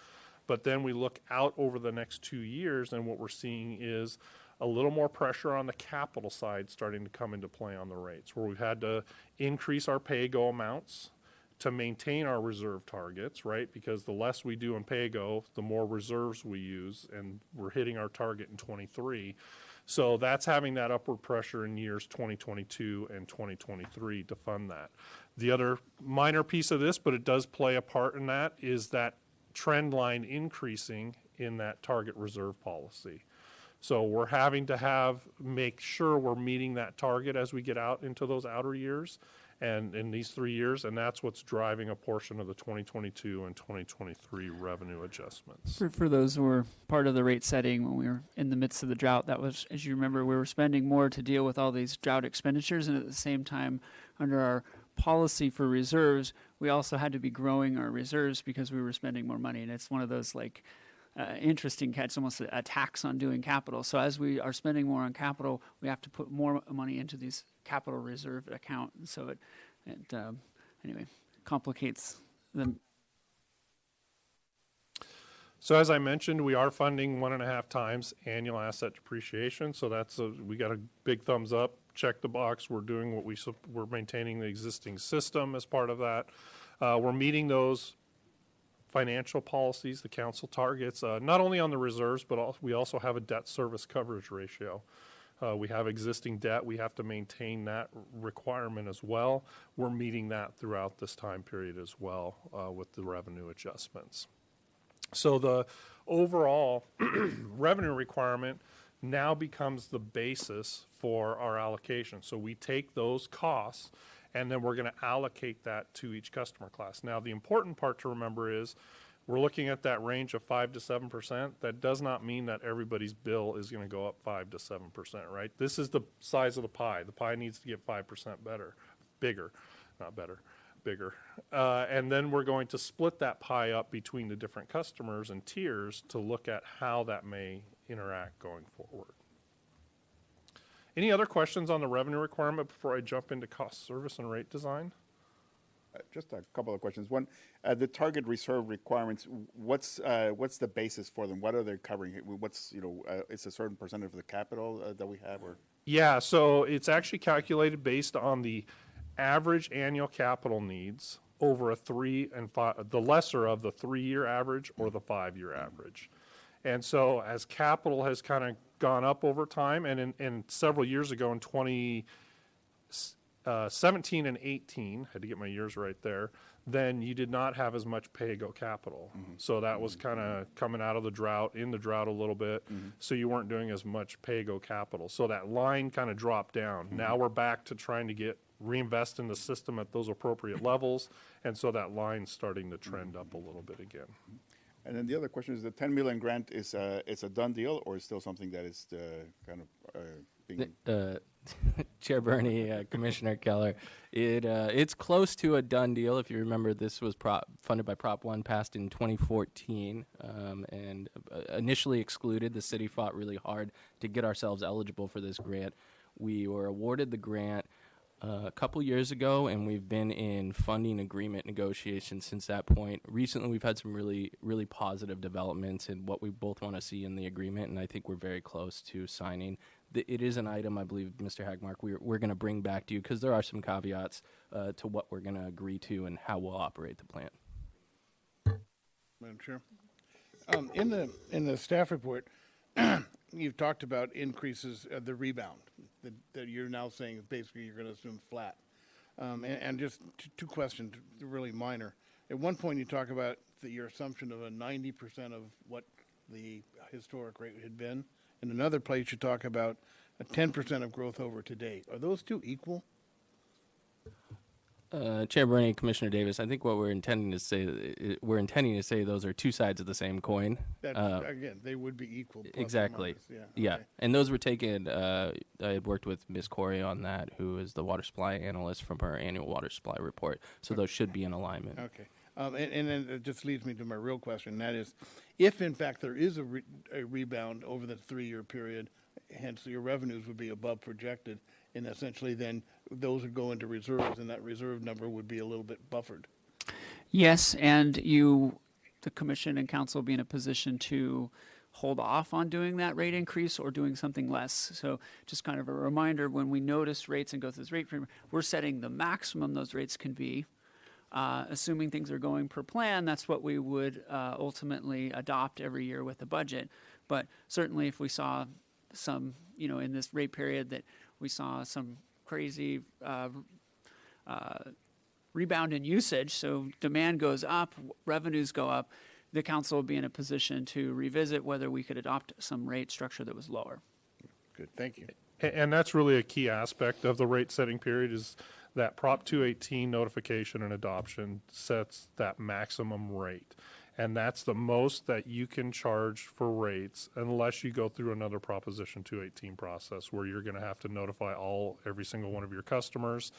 But then we look out over the next 2 years, and what we're seeing is a little more pressure on the capital side starting to come into play on the rates, where we've had to increase our pay-go amounts to maintain our reserve targets, right? Because the less we do in pay-go, the more reserves we use, and we're hitting our target in 23. So that's having that upward pressure in years 2022 and 2023 to fund that. The other minor piece of this, but it does play a part in that, is that trend line increasing in that target reserve policy. So we're having to make sure we're meeting that target as we get out into those outer years and in these 3 years, and that's what's driving a portion of the 2022 and 2023 revenue adjustments. For those who were part of the rate setting when we were in the midst of the drought, that was, as you remember, we were spending more to deal with all these drought expenditures, and at the same time, under our policy for reserves, we also had to be growing our reserves because we were spending more money. And it's one of those interesting catch, almost a tax on doing capital. So as we are spending more on capital, we have to put more money into these capital reserve account. And so it anyway, complicates them. So as I mentioned, we are funding 1.5 times annual asset depreciation. So we got a big thumbs up. Check the box. We're doing what we're maintaining the existing system as part of that. We're meeting those financial policies, the council targets, not only on the reserves, but we also have a debt service coverage ratio. We have existing debt. We have to maintain that requirement as well. We're meeting that throughout this time period as well with the revenue adjustments. So the overall revenue requirement now becomes the basis for our allocation. So we take those costs and then we're going to allocate that to each customer class. Now, the important part to remember is we're looking at that range of 5 to 7%. That does not mean that everybody's bill is going to go up 5 to 7%, right? This is the size of the pie. The pie needs to get 5% bigger, not better. Bigger. And then we're going to split that pie up between the different customers and tiers to look at how that may interact going forward. Any other questions on the revenue requirement before I jump into cost, service, and rate design? Just a couple of questions. One, the target reserve requirements, what's the basis for them? What are they covering? It's a certain percentage of the capital that we have? Or? Yeah, so it's actually calculated based on the average annual capital needs over the lesser of the 3-year average or the 5-year average. And so as capital has kind of gone up over time, and in several years ago in 2017 and 18, had to get my years right there, then you did not have as much pay-go capital. Mm-hmm. So that was kind of coming out of the drought, in the drought a little bit, so you weren't doing as much pay-go capital. So that line kind of dropped down. Now we're back to trying to reinvest in the system at those appropriate levels, and so that line's starting to trend up a little bit again. And then the other question is the $10 million grant it's a done deal, or is still something that is kind of being... Chair Bruni, Commissioner Keller, it's close to a done deal. If you remember, this was funded by Prop 1, passed in 2014, and initially excluded. The city fought really hard to get ourselves eligible for this grant. We were awarded the grant a couple years ago, and we've been in funding agreement negotiations since that point. Recently, we've had some really, really positive developments in what we both want to see in the agreement, and I think we're very close to signing. It is an item, I believe, Mr. Hagmark, we're going to bring back to you because there are some caveats to what we're going to agree to and how we'll operate the plant. Madam Chair, in the staff report, you've talked about increases, the rebound, that you're now saying basically you're going to assume flat. And just two questions, really minor. At one point, you talk about your assumption of a 90% of what the historic rate had been. In another place, you talk about a 10% of growth over to date. Are those two equal? Chair Bruni, Commissioner Davis, I think what we're intending to say those are two sides of the same coin. Again, they would be equal. Plus Exactly. Or minus. Yeah. Okay. And those were taken, I had worked with Ms. Corey on that, who is the water supply analyst from her annual water supply report. So those should be in alignment. Okay. And then it just leads me to my real question. And that is, if in fact there is a rebound over the 3-year period, hence your revenues would be above projected, and essentially then those would go into reserves, and that reserve number would be a little bit buffered. Yes, and the commission and council, be in a position to hold off on doing that rate increase or doing something less. So just kind of a reminder, when we notice rates and go through this rate framework, we're setting the maximum those rates can be. Assuming things are going per plan, that's what we would ultimately adopt every year with the budget. But certainly if we saw some, in this rate period that we saw some crazy rebound in usage, so demand goes up, revenues go up, the council would be in a position to revisit whether we could adopt some rate structure that was lower. Good, thank you. And that's really a key aspect of the rate setting period is that Prop 218 notification and adoption sets that maximum rate. And that's the most that you can charge for rates unless you go through another Proposition 218 process where you're going to have to notify every single one of your customers,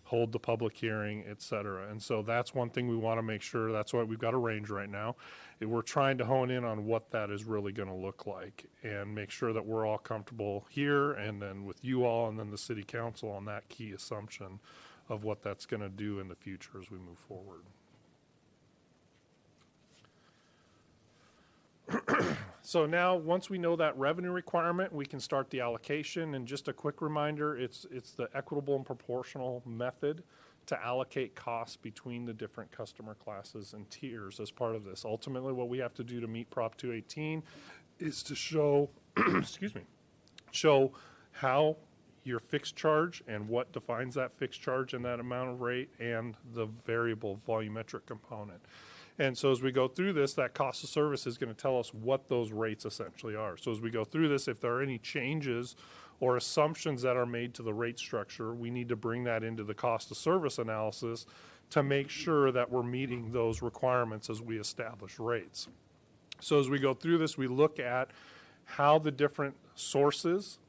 hold the public hearing, et cetera. And so that's one thing we want to make sure. That's why we've got a range right now. We're trying to hone in on what that is really going to look like and make sure that we're all comfortable here and then with you all and then the city council on that key assumption of what that's going to do in the future as we move forward. So now, once we know that revenue requirement, we can start the allocation. And just a quick reminder, it's the equitable and proportional method to allocate costs between the different customer classes and tiers as part of this. Ultimately, what we have to do to meet Prop 218 is to show, show how your fixed charge and what defines that fixed charge and that amount of rate and the variable volumetric component. And so as we go through this, that cost of service is going to tell us what those rates essentially are. So as we go through this, if there are any changes or assumptions that are made to the rate structure, we need to bring that into the cost of service analysis to make sure that we're meeting those requirements as we establish rates. So as we go through this, we look at how the different sources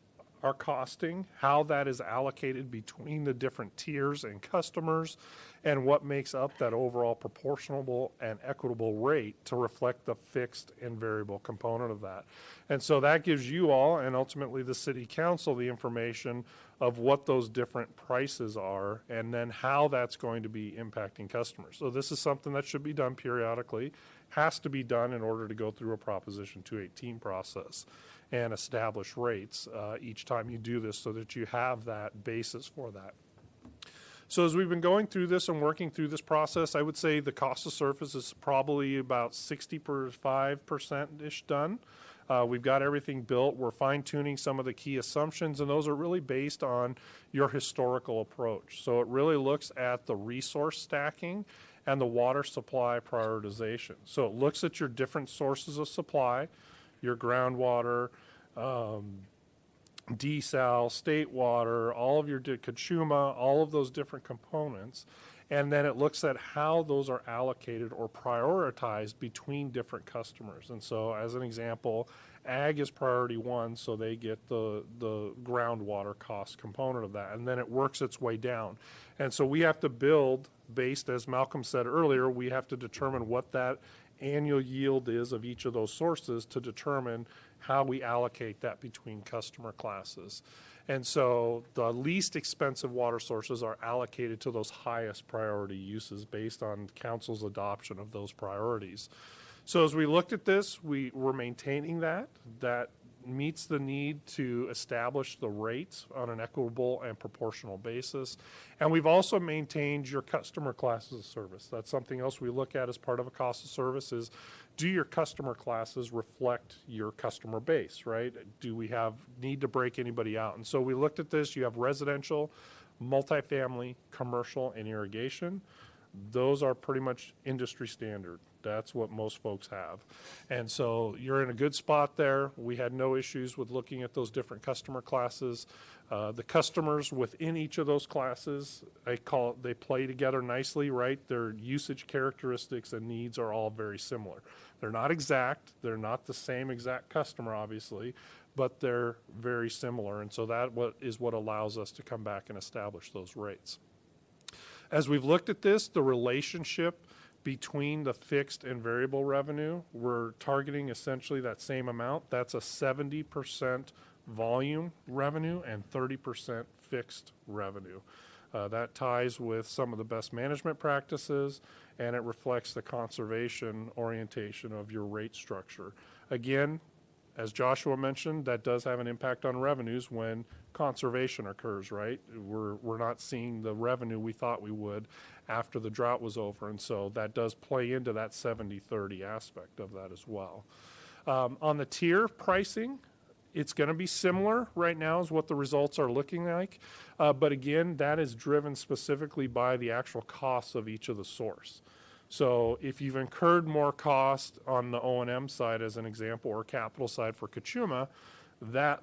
are costing, how that is allocated between the different tiers and customers, and what makes up that overall proportional and equitable rate to reflect the fixed and variable component of that. And so that gives you all, and ultimately the city council, the information of what those different prices are and then how that's going to be impacting customers. So this is something that should be done periodically, has to be done in order to go through a Proposition 218 process and establish rates each time you do this so that you have that basis for that. So as we've been going through this and working through this process, I would say the cost of service is probably about 65%-ish done. We've got everything built. We're fine-tuning some of the key assumptions, and those are really based on your historical approach. So it really looks at the resource stacking and the water supply prioritization. So it looks at your different sources of supply, your groundwater, desal, state water, all of your Kakuma, all of those different components. And then it looks at how those are allocated or prioritized between different customers. And so as an example, ag is priority 1, so they get the groundwater cost component of that. And then it works its way down. And so we have to build based, as Malcolm said earlier, we have to determine what that annual yield is of each of those sources to determine how we allocate that between customer classes. And so the least expensive water sources are allocated to those highest priority uses based on council's adoption of those priorities. So as we looked at this, we were maintaining that meets the need to establish the rates on an equitable and proportional basis. And we've also maintained your customer classes of service. That's something else we look at as part of a cost of service is, do your customer classes reflect your customer base, right? Do we need to break anybody out? And so we looked at this. You have residential, multifamily, commercial, and irrigation. Those are pretty much industry standard. That's what most folks have. And so you're in a good spot there. We had no issues with looking at those different customer classes. The customers within each of those classes, they play together nicely, right? Their usage characteristics and needs are all very similar. They're not exact. They're not the same exact customer, obviously, but they're very similar. And so that is what allows us to come back and establish those rates. As we've looked at this, the relationship between the fixed and variable revenue, we're targeting essentially that same amount. That's a 70% volume revenue and 30% fixed revenue. That ties with some of the best management practices, and it reflects the conservation orientation of your rate structure. Again, as Joshua mentioned, that does have an impact on revenues when conservation occurs, right? We're not seeing the revenue we thought we would after the drought was over, and so that does play into that 70-30 aspect of that as well. On the tier pricing, it's going to be similar right now as what the results are looking like, but again, that is driven specifically by the actual costs of each of the source. So if you've incurred more cost on the O&M side, as an example, or capital side for Kakuma, that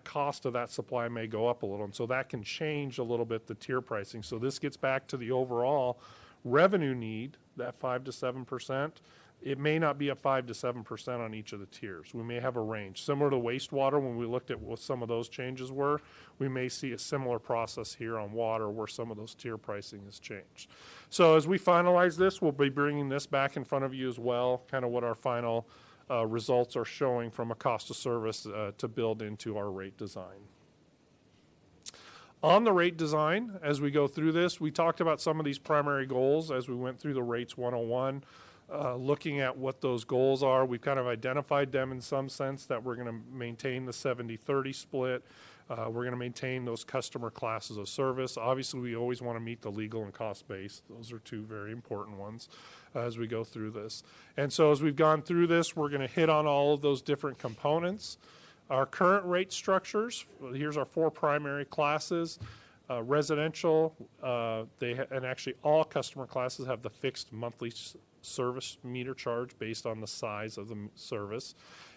cost of that supply may go up a little. And so that can change a little bit the tier pricing. So this gets back to the overall revenue need, that 5 to 7%. It may not be a 5 to 7% on each of the tiers. We may have a range. Similar to wastewater, when we looked at what some of those changes were, we may see a similar process here on water where some of those tier pricing has changed. So as we finalize this, we'll be bringing this back in front of you as well, kind of what our final results are showing from a cost of service to build into our rate design. On the rate design, as we go through this, we talked about some of these primary goals as we went through the Rates 101. Looking at what those goals are, we've kind of identified them in some sense that we're going to maintain the 70-30 split. We're going to maintain those customer classes of service. Obviously, we always want to meet the legal and cost base. Those are two very important ones as we go through this. And so as we've gone through this, we're going to hit on all of those different components. Our current rate structures, here's our 4 primary classes. Residential, and actually all customer classes have the fixed monthly service meter charge based on the size of the service.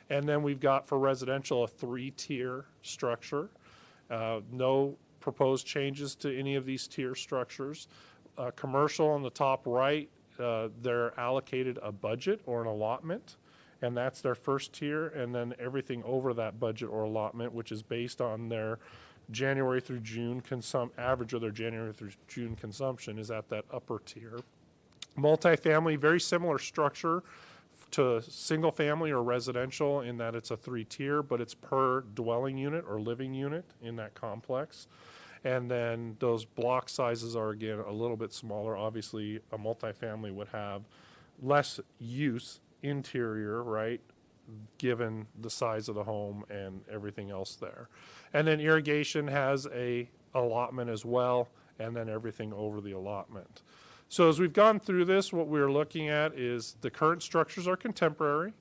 And then we've got for residential a 3-tier structure. No proposed changes to any of these tier structures. Commercial on the top right, they're allocated a budget or an allotment, and that's their first tier. And then everything over that budget or allotment, which is based on their January through June average of their January through June consumption, is at that upper tier. Multifamily, very similar structure to single family or residential in that it's a 3-tier, but it's per dwelling unit or living unit in that complex. And then those block sizes are, again, a little bit smaller. Obviously, a multifamily would have less use interior, right, given the size of the home and everything else there. And then irrigation has a allotment as well, and then everything over the allotment. So as we've gone through this, what we're looking at is the current structures are contemporary.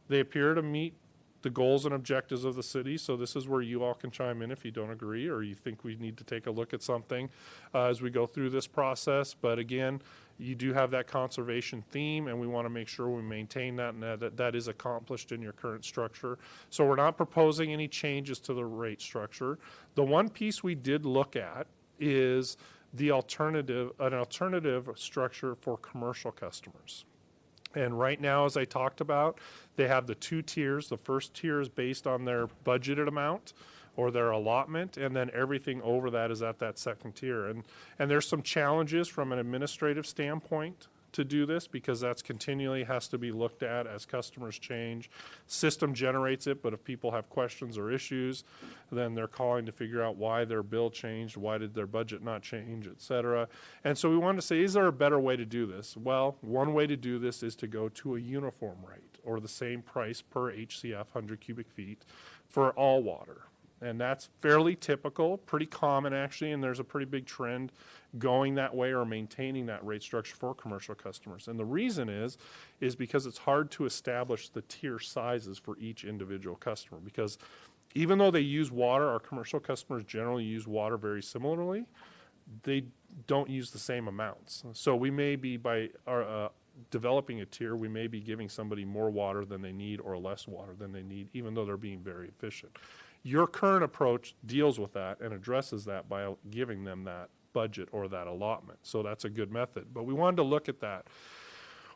They appear to meet the goals and objectives of the city. So this is where you all can chime in if you don't agree or you think we need to take a look at something as we go through this process. But again, you do have that conservation theme, and we want to make sure we maintain that and that is accomplished in your current structure. So we're not proposing any changes to the rate structure. The one piece we did look at is an alternative structure for commercial customers. And right now, as I talked about, they have the 2 tiers. The first tier is based on their budgeted amount or their allotment, and then everything over that is at that second tier. And there's some challenges from an administrative standpoint to do this because that's continually has to be looked at as customers change. System generates it, but if people have questions or issues, then they're calling to figure out why their bill changed, why did their budget not change, et cetera. And so we wanted to say, is there a better way to do this? Well, one way to do this is to go to a uniform rate or the same price per HCF, 100 cubic feet, for all water. And that's fairly typical, pretty common actually, and there's a pretty big trend going that way or maintaining that rate structure for commercial customers. And the reason is because it's hard to establish the tier sizes for each individual customer, because even though they use water, our commercial customers generally use water very similarly, they don't use the same amounts. So we may be, by our, developing a tier, we may be giving somebody more water than they need or less water than they need, even though they're being very efficient. Your current approach deals with that and addresses that by giving them that budget or that allotment. So that's a good method. But we wanted to look at that.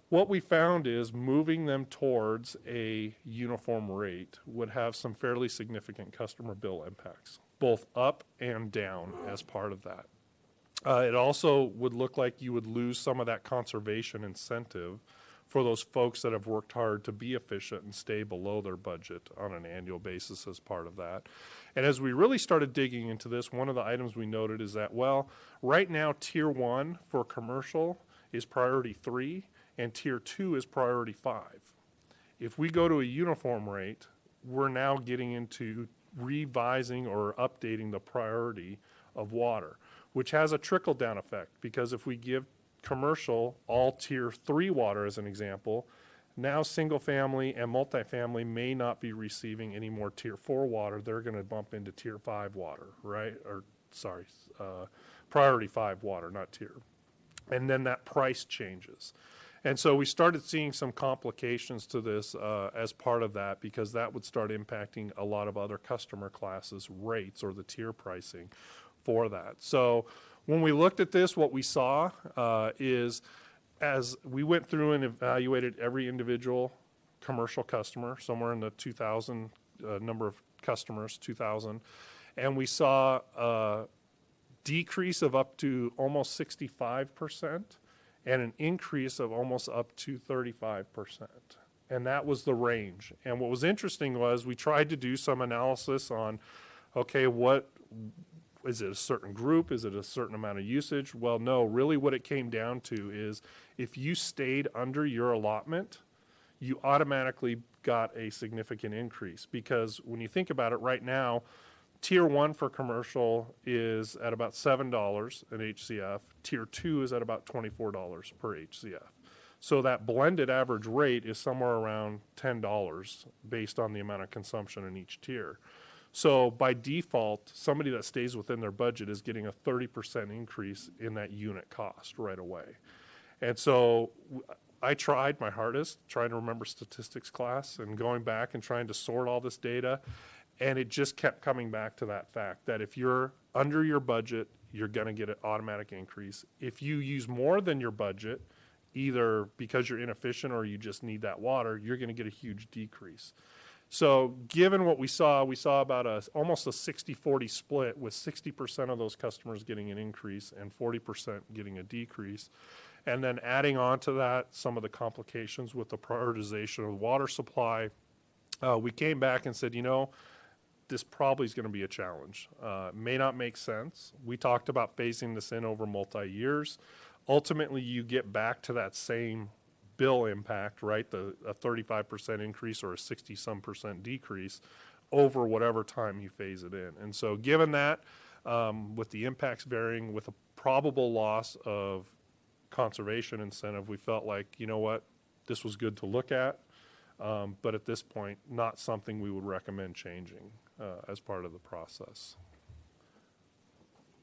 What we found is moving them towards a uniform rate would have some fairly significant customer bill impacts, both up and down as part of that. It also would look like you would lose some of that conservation incentive for those folks that have worked hard to be efficient and stay below their budget on an annual basis as part of that. And as we really started digging into this, one of the items we noted is that, well, right now Tier 1 for commercial is priority 3 and Tier 2 is priority 5. If we go to a uniform rate, we're now getting into revising or updating the priority of water, which has a trickle-down effect, because if we give commercial all Tier 3 water as an example, now single family and multifamily may not be receiving any more Tier 4 water. They're going to bump into Tier 5 water, right? Or sorry, priority 5 water, not tier. And then that price changes. And so we started seeing some complications to this as part of that, because that would start impacting a lot of other customer classes' rates or the tier pricing for that. So when we looked at this, what we saw is, as we went through and evaluated every individual commercial customer, somewhere in the 2,000 number of customers, 2,000, and we saw a decrease of up to almost 65% and an increase of almost up to 35%. And that was the range. And what was interesting was we tried to do some analysis on, okay, what is it, a certain group? Is it a certain amount of usage? Well, no, really what it came down to is if you stayed under your allotment, you automatically got a significant increase, because when you think about it right now, Tier 1 for commercial is at about $7 an HCF. Tier 2 is at about $24 per HCF. So that blended average rate is somewhere around $10 based on the amount of consumption in each tier. So by default, somebody that stays within their budget is getting a 30% increase in that unit cost right away. And so I tried my hardest trying to remember statistics class and going back and trying to sort all this data. And it just kept coming back to that fact that if you're under your budget, you're going to get an automatic increase. If you use more than your budget, either because you're inefficient or you just need that water, you're going to get a huge decrease. So given what we saw about almost a 60-40 split, with 60% of those customers getting an increase and 40% getting a decrease. And then adding on to that some of the complications with the prioritization of water supply, we came back and said, you know, this probably is going to be a challenge. May not make sense. We talked about phasing this in over multi-years. Ultimately, you get back to that same bill impact, right? A 35% increase or a 60-some% decrease over whatever time you phase it in. And so given that, with the impacts varying, with a probable loss of conservation incentive, we felt like, you know what, this was good to look at, but at this point, not something we would recommend changing as part of the process.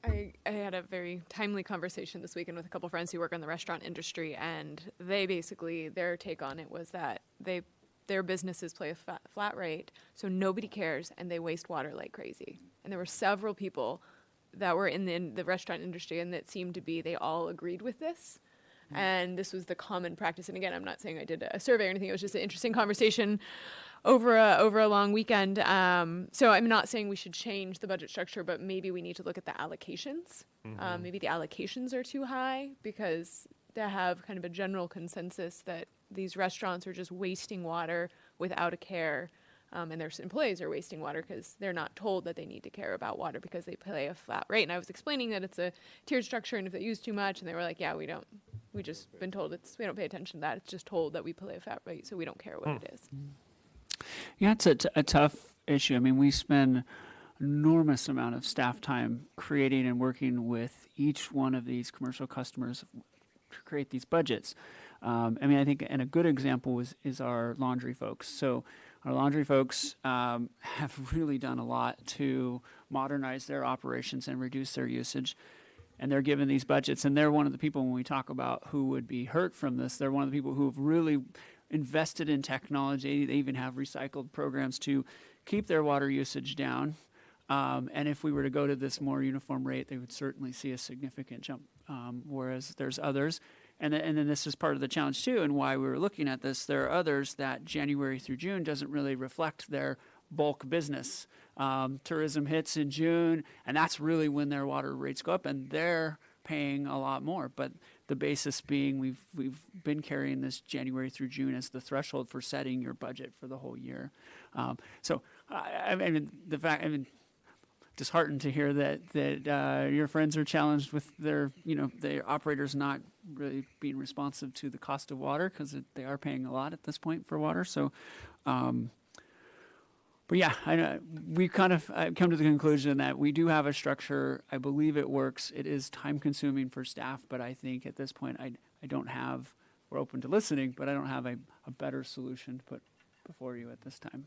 I had a very timely conversation this weekend with a couple friends who work in the restaurant industry, and they basically, their take on it was that their businesses play a flat rate, so nobody cares, and they waste water like crazy. And there were several people that were in the restaurant industry, and that seemed to be, they all agreed with this. And this was the common practice. And again, I'm not saying I did a survey or anything. It was just an interesting conversation over a long weekend. So I'm not saying we should change the budget structure, but maybe we need to look at the allocations. Maybe the allocations are too high, because to have kind of a general consensus that these restaurants are just wasting water without a care, and their employees are wasting water because they're not told that they need to care about water because they pay a flat rate. And I was explaining that it's a tiered structure, and if they use too much, and they were like, yeah, we just been told we don't pay attention to that. It's just told that we pay a flat rate, so we don't care what it is. Yeah, it's a tough issue. I mean, we spend enormous amount of staff time creating and working with each one of these commercial customers to create these budgets. I mean, I think, and a good example is our laundry folks. So our laundry folks have really done a lot to modernize their operations and reduce their usage. And they're given these budgets, and they're one of the people, when we talk about who would be hurt from this, they're one of the people who have really invested in technology. They even have recycled programs to keep their water usage down. And if we were to go to this more uniform rate, they would certainly see a significant jump, whereas there's others. And then this is part of the challenge, too, and why we were looking at this. There are others that January through June doesn't really reflect their bulk business. Tourism hits in June, and that's really when their water rates go up, and they're paying a lot more. But the basis being we've been carrying this January through June as the threshold for setting your budget for the whole year. So I mean, disheartened to hear that your friends are challenged with their operators not really being responsive to the cost of water, because they are paying a lot at this point for water. So, but yeah, I know we kind of come to the conclusion that we do have a structure. I believe it works. It is time consuming for staff, but I think at this point I don't have. We're open to listening, but I don't have a better solution to put before you at this time.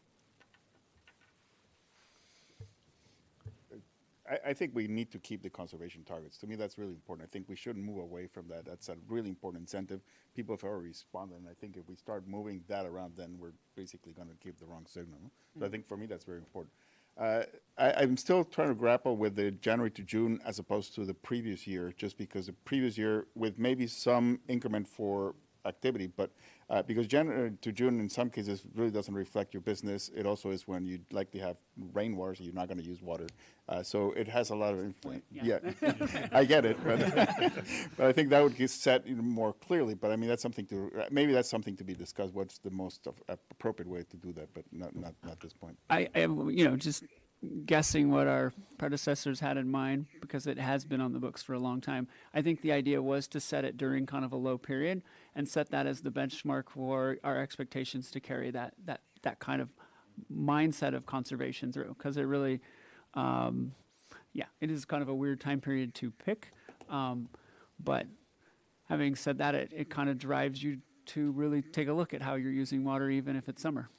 I think we need to keep the conservation targets. To me, that's really important. I think we shouldn't move away from that. That's a really important incentive. People have already responded, and I think if we start moving that around, then we're basically going to give the wrong signal. So I think for me, that's very important. I'm still trying to grapple with the January to June as opposed to the previous year, just because the previous year, with maybe some increment for activity, but because January to June in some cases really doesn't reflect your business. It also is when you likely have rainwater, so you're not going to use water. So it has a lot of influence. Yeah, I get it, but but I think that would get set even more clearly. But I mean, that's something to maybe that's something to be discussed. What's the most appropriate way to do that? But not at this point. I just guessing what our predecessors had in mind, because it has been on the books for a long time. I think the idea was to set it during kind of a low period and set that as the benchmark for our expectations to carry that kind of mindset of conservation through, because it really, it is kind of a weird time period to pick. But having said that, it kind of drives you to really take a look at how you're using water, even if it's summer.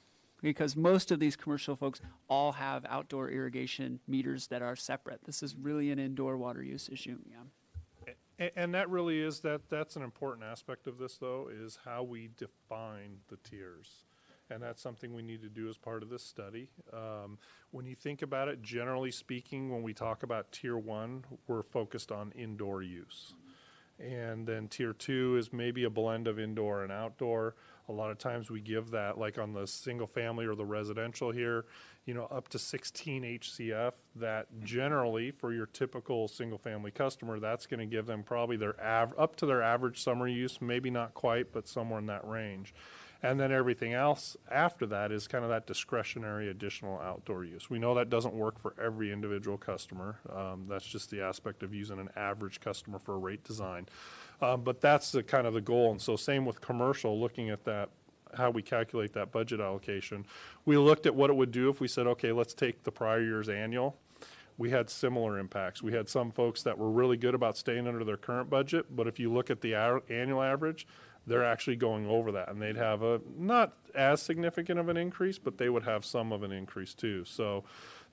Because most of these commercial folks all have outdoor irrigation meters that are separate. This is really an indoor water use issue. Yeah. And that really is that's an important aspect of this, though, is how we define the tiers. And that's something we need to do as part of this study. When you think about it, generally speaking, when we talk about Tier 1, we're focused on indoor use. And then Tier 2 is maybe a blend of indoor and outdoor. A lot of times we give that, like on the single family or the residential here, up to 16 HCF. That generally, for your typical single family customer, that's going to give them probably up to their average summer use, maybe not quite, but somewhere in that range. And then everything else after that is kind of that discretionary additional outdoor use. We know that doesn't work for every individual customer. That's just the aspect of using an average customer for a rate design. But that's the kind of the goal. And so same with commercial, looking at that, how we calculate that budget allocation. We looked at what it would do if we said, okay, let's take the prior year's annual. We had similar impacts. We had some folks that were really good about staying under their current budget, but if you look at the annual average, they're actually going over that, and they'd have a not as significant of an increase, but they would have some of an increase too. So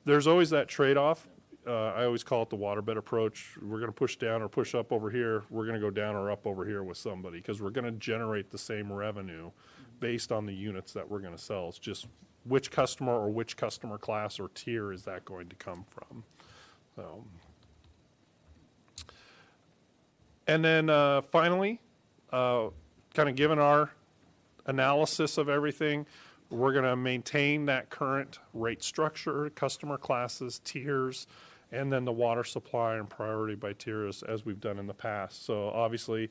there's always that trade-off. I always call it the waterbed approach. We're going to push down or push up over here. We're going to go down or up over here with somebody, because we're going to generate the same revenue based on the units that we're going to sell. It's just which customer or which customer class or tier is that going to come from. So, and then finally, kind of given our analysis of everything, we're going to maintain that current rate structure, customer classes, tiers, and then the water supply and priority by tiers as we've done in the past. So obviously,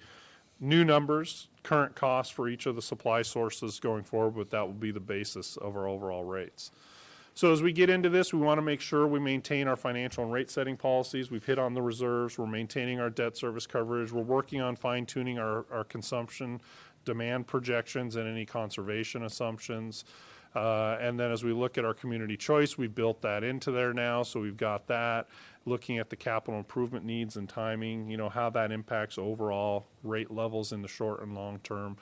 new numbers, current costs for each of the supply sources going forward, but that will be the basis of our overall rates. So as we get into this, we want to make sure we maintain our financial and rate setting policies. We've hit on the reserves. We're maintaining our debt service coverage. We're working on fine tuning our consumption demand projections and any conservation assumptions. And then as we look at our community choice, we built that into there now. So we've got that, looking at the capital improvement needs and timing, how that impacts overall rate levels in the short and long term.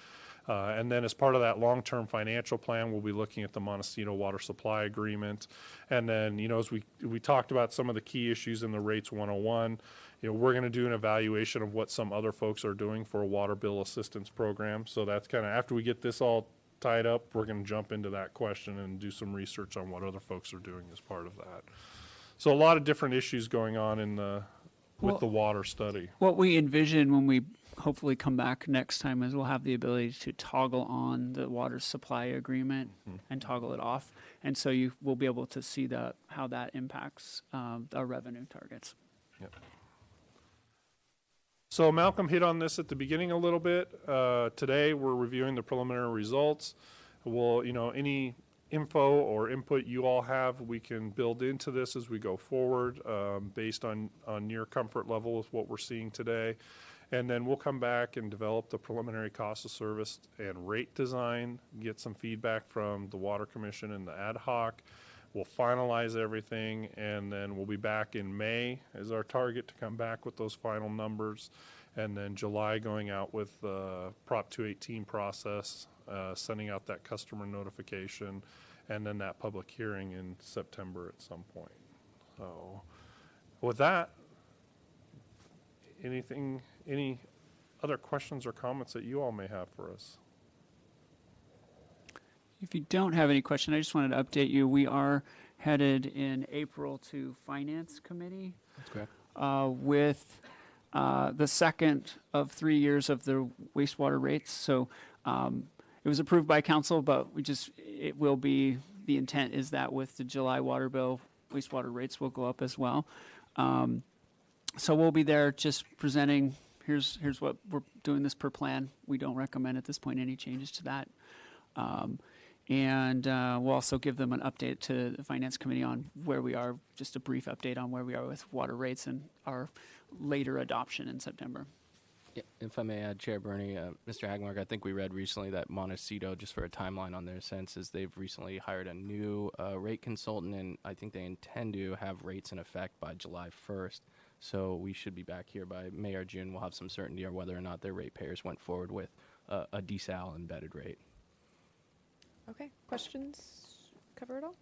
And then as part of that long-term financial plan, we'll be looking at the Montecito Water Supply Agreement. And then, as we talked about some of the key issues in the Rates 101, we're going to do an evaluation of what some other folks are doing for a water bill assistance program. So that's kind of, after we get this all tied up, we're going to jump into that question and do some research on what other folks are doing as part of that. So a lot of different issues going on with the water study. What we envision when we hopefully come back next time is we'll have the ability to toggle on the water supply agreement and toggle it off. And so you will be able to see how that impacts our revenue targets. Yep. So Malcolm hit on this at the beginning a little bit. Today we're reviewing the preliminary results. We'll, any info or input you all have, we can build into this as we go forward based on your comfort level with what we're seeing today. And then we'll come back and develop the preliminary cost of service and rate design, get some feedback from the Water Commission and the ad hoc. We'll finalize everything, and then we'll be back in May as our target to come back with those final numbers. And then July going out with the Prop 218 process, sending out that customer notification, and then that public hearing in September at some point. So with that, any other questions or comments that you all may have for us? If you don't have any question, I just wanted to update you. We are headed in April to Finance Committee. That's correct. With the second of 3 years of the wastewater rates. So it was approved by council, but it will be, the intent is that with the July water bill, wastewater rates will go up as well. So we'll be there just presenting, here's what we're doing this per plan. We don't recommend at this point any changes to that. And we'll also give them an update to the Finance Committee on where we are, just a brief update on where we are with water rates and our later adoption in September. Yeah, if I may add, Chair Bruni, Mr. Hagmark, I think we read recently that Montecito, just for a timeline on their census, they've recently hired a new rate consultant, and I think they intend to have rates in effect by July 1st. So we should be back here by May or June. We'll have some certainty on whether or not their ratepayers went forward with a desal embedded rate. Okay, questions? Cover it all?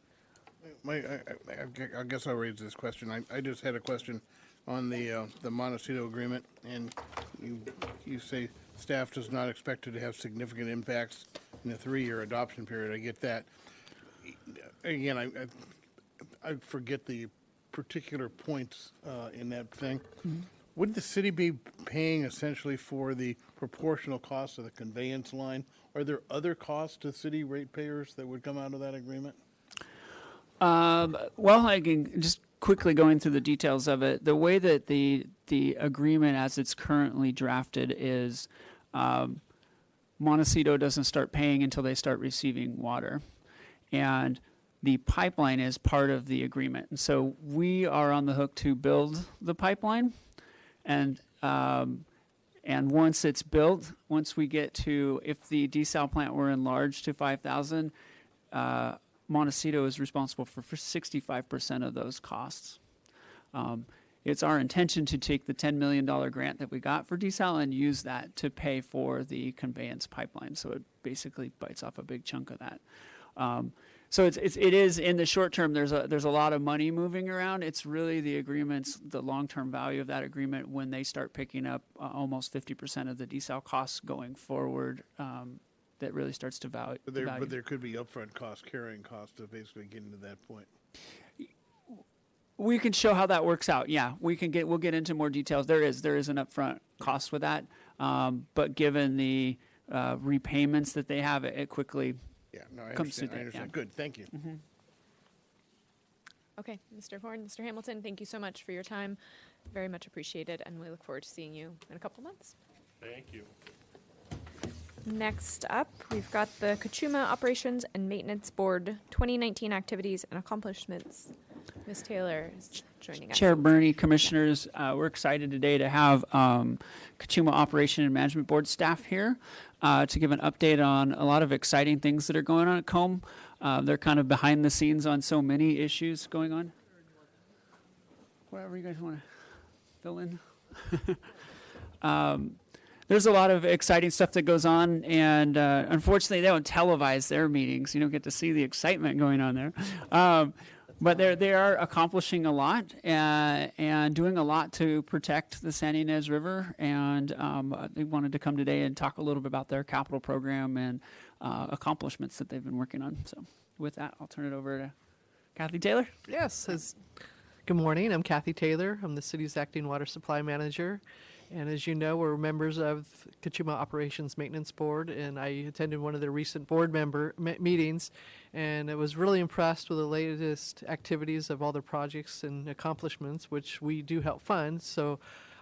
I guess I'll raise this question. I just had a question on the Montecito agreement, and you say staff does not expect it to have significant impacts in the 3-year adoption period. I get that. Again, I forget the particular points in that thing. Mm-hmm. Would the city be paying essentially for the proportional cost of the conveyance line? Are there other costs to city ratepayers that would come out of that agreement? Well, I can just quickly going through the details of it. The way that the agreement as it's currently drafted is Montecito doesn't start paying until they start receiving water. And the pipeline is part of the agreement. And so we are on the hook to build the pipeline. And once it's built, once we get to, if the desal plant were enlarged to 5,000, Montecito is responsible for 65% of those costs. It's our intention to take the $10 million grant that we got for desal and use that to pay for the conveyance pipeline. So it basically bites off a big chunk of that. So it is in the short term. There's a lot of money moving around. It's really the agreements, the long-term value of that agreement when they start picking up almost 50% of the desal costs going forward. That really starts to value. But there could be upfront cost, carrying cost of basically getting to that point. We can show how that works out. Yeah, we'll get into more details. There is an upfront cost with that, but given the repayments that they have, it quickly. Yeah, no, I comes understand. to that, I understand. yeah. Good, thank you. Mm-hmm. Okay, Mr. Horn, Mr. Hamilton, thank you so much for your time. Very much appreciated, and we look forward to seeing you in a couple months. Thank you. Next up, we've got the Kakuma Operations and Maintenance Board 2019 activities and accomplishments. Ms. Taylor is joining us. Chair Bruni, commissioners, we're excited today to have Kakuma Operation and Management Board staff here to give an update on a lot of exciting things that are going on at COM. They're kind of behind the scenes on so many issues going on. Whatever you guys want to fill in. There's a lot of exciting stuff that goes on, and unfortunately, they don't televise their meetings. You don't get to see the excitement going on there. But they are accomplishing a lot and doing a lot to protect the San Ynez River, and they wanted to come today and talk a little bit about their capital program and accomplishments that they've been working on. So with that, I'll turn it over to Kathy Taylor. Yes. Good morning. I'm Kathy Taylor. I'm the city's acting water supply manager. And as you know, we're members of Kakuma Operations Maintenance Board, and I attended one of the recent board member meetings, and I was really impressed with the latest activities of all the projects and accomplishments, which we do help fund. So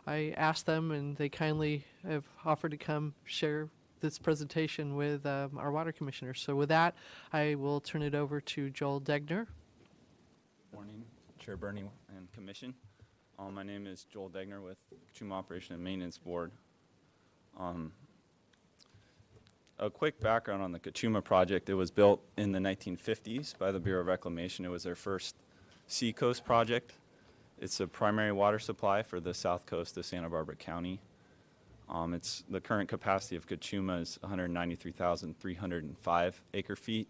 I asked them, and they kindly have offered to come share this presentation with our water commissioners. So with that, I will turn it over to Joel Degner. Morning, Chair Bruni and Commission. My name is Joel Degner with Kakuma Operation and Maintenance Board. A quick background on the Kakuma project. It was built in the 1950s by the Bureau of Reclamation. It was their first seacoast project. It's a primary water supply for the south coast of Santa Barbara County. It's the current capacity of Kakuma is 193,305 acre feet